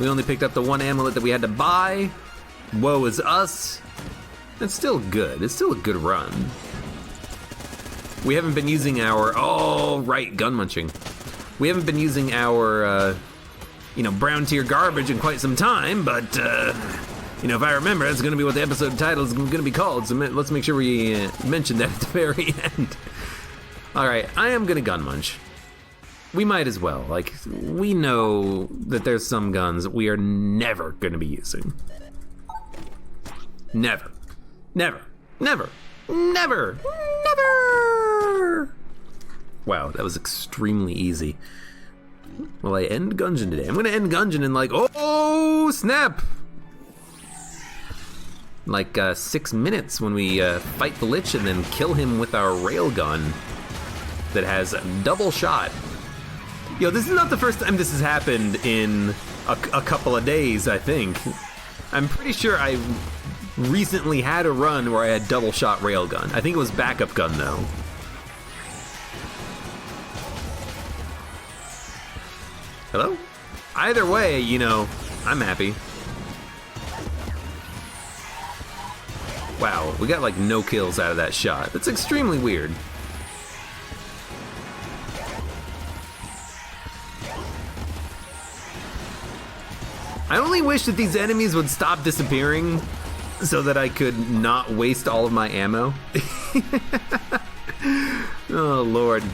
We only picked up the one amulet that we had to buy. Woe is us. It's still good. It's still a good run. We haven't been using our, gun munching. We haven't been using our, brown tier garbage in quite some time, but, if I remember, that's gonna be what the episode title is gonna be called, so let's make sure we mention that at the very end. Alright, I am gonna gun munch. We might as well. Like, we know that there's some guns we are never gonna be using. Never. Never. Never. Never. Never! Wow, that was extremely easy. Will I end Gungeon today? I'm gonna end Gungeon in like, oh snap! Like 6 minutes when we fight the Lich and then kill him with our railgun that has double shot. Yo, this is not the first time this has happened in a couple of days, I think. I'm pretty sure I recently had a run where I had double shot railgun. I think it was backup gun though. Hello? Either way, I'm happy. Wow, we got like no kills out of that shot. That's extremely weird. I only wish that these enemies would stop disappearing so that I could not waste all of my ammo. Oh, Lord.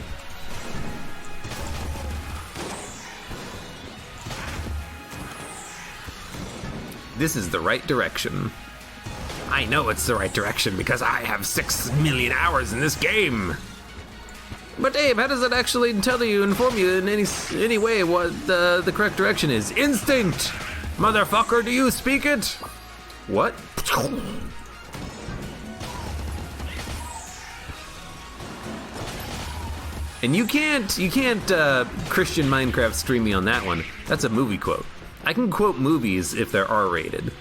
This is the right direction. I know it's the right direction because I have 6 million hours in this game. But Abe, how does it actually inform you in any way what the correct direction is? Instinct! Motherfucker, do you speak it? What? And you can't Christian Minecraft stream me on that one. That's a movie quote. I can quote movies if they're R-rated.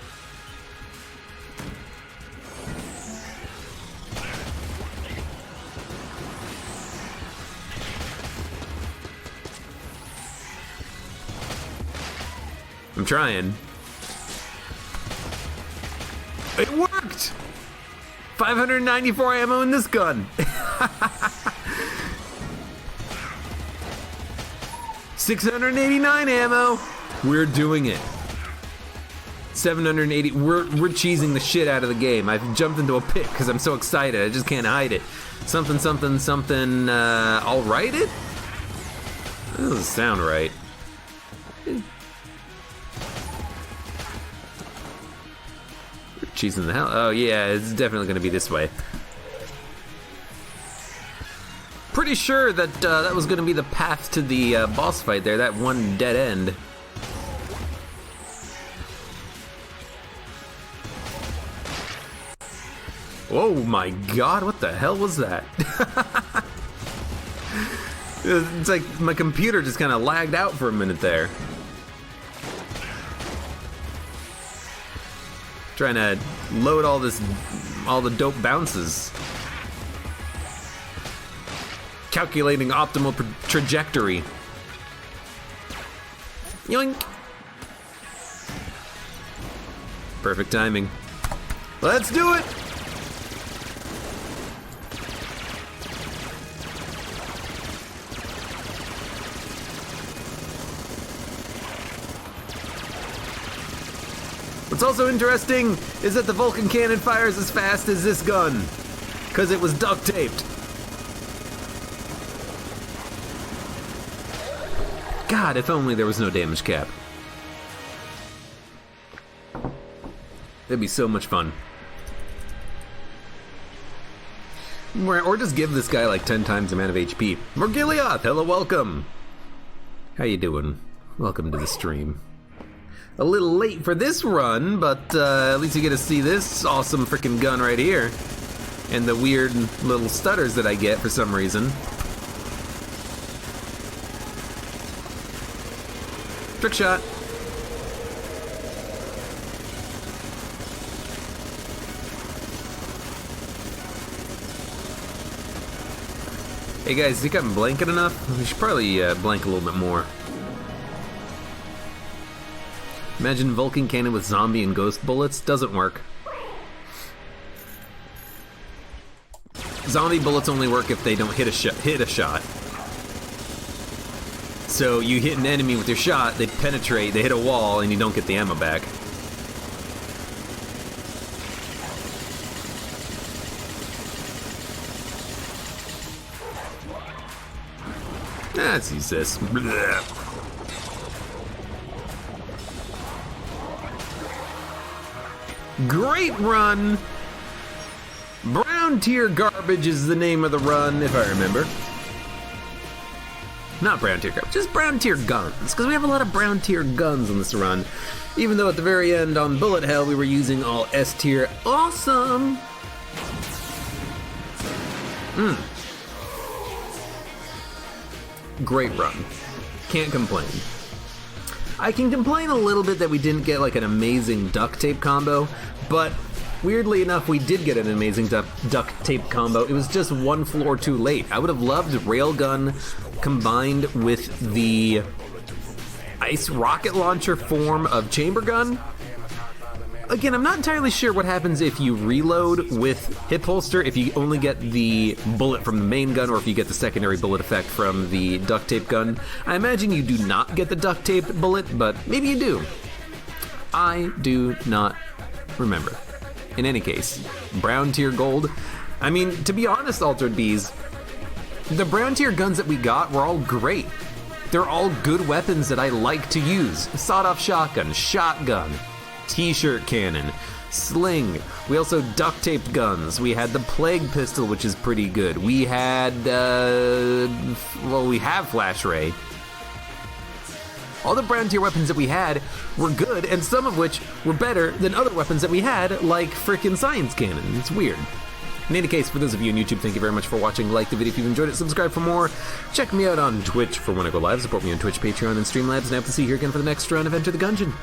I'm trying. It worked! 594 ammo in this gun. 689 ammo. We're doing it. 780. We're cheesing the shit out of the game. I've jumped into a pit because I'm so excited. I just can't hide it. Something. I'll write it? That doesn't sound right. Cheesing the hell. Oh yeah, it's definitely gonna be this way. Pretty sure that that was gonna be the path to the boss fight there. That one dead end. Oh my god, what the hell was that? It's like my computer just kind of lagged out for a minute there. Trying to load all the dope bounces. calculating optimal trajectory. Yoink! Perfect timing. Let's do it! What's also interesting is that the Vulcan cannon fires as fast as this gun, because it was duct taped. God, if only there was no damage cap. It'd be so much fun. Or just give this guy like 10 times the amount of HP. Morgilioth, hello, welcome. How you doing? Welcome to the stream. A little late for this run, but at least you get to see this awesome freaking gun right here. And the weird little stutters that I get for some reason. Trick shot. Hey guys, think I'm blanking enough? We should probably blank a little bit more. Imagine Vulcan cannon with zombie and ghost bullets. Doesn't work. Zombie bullets only work if they don't hit a shot. So you hit an enemy with your shot, they penetrate, they hit a wall, and you don't get the ammo back. Let's use this. Blech. Great run! Brown tier garbage is the name of the run, if I remember. Not brown tier garbage, just brown tier guns, because we have a lot of brown tier guns on this run. Even though at the very end on Bullet Hell we were using all S tier. Awesome! Great run. Can't complain. I can complain a little bit that we didn't get like an amazing duct tape combo, but weirdly enough, we did get an amazing duct tape combo. It was just one floor too late. I would have loved Railgun combined with the ice rocket launcher form of chamber gun. Again, I'm not entirely sure what happens if you reload with hip holster, if you only get the bullet from the main gun or if you get the secondary bullet effect from the duct tape gun. I imagine you do not get the duct tape bullet, but maybe you do. I do not remember. In any case, brown tier gold. I mean, to be honest, Altered Bees, the brown tier guns that we got were all great. They're all good weapons that I like to use. Sawed-off shotgun, shotgun, t-shirt cannon, sling. We also duct taped guns. We had the plague pistol, which is pretty good. We had, we have flash ray. All the brown tier weapons that we had were good, and some of which were better than other weapons that we had, like frickin' science cannon. It's weird. In any case, for those of you on YouTube, thank you very much for watching. Like the video if you've enjoyed it, subscribe for more. Check me out on Twitch for when I go live, support me on Twitch, Patreon, and Streamlabs, and I hope to see you here again for the next run of Enter the Gungeon.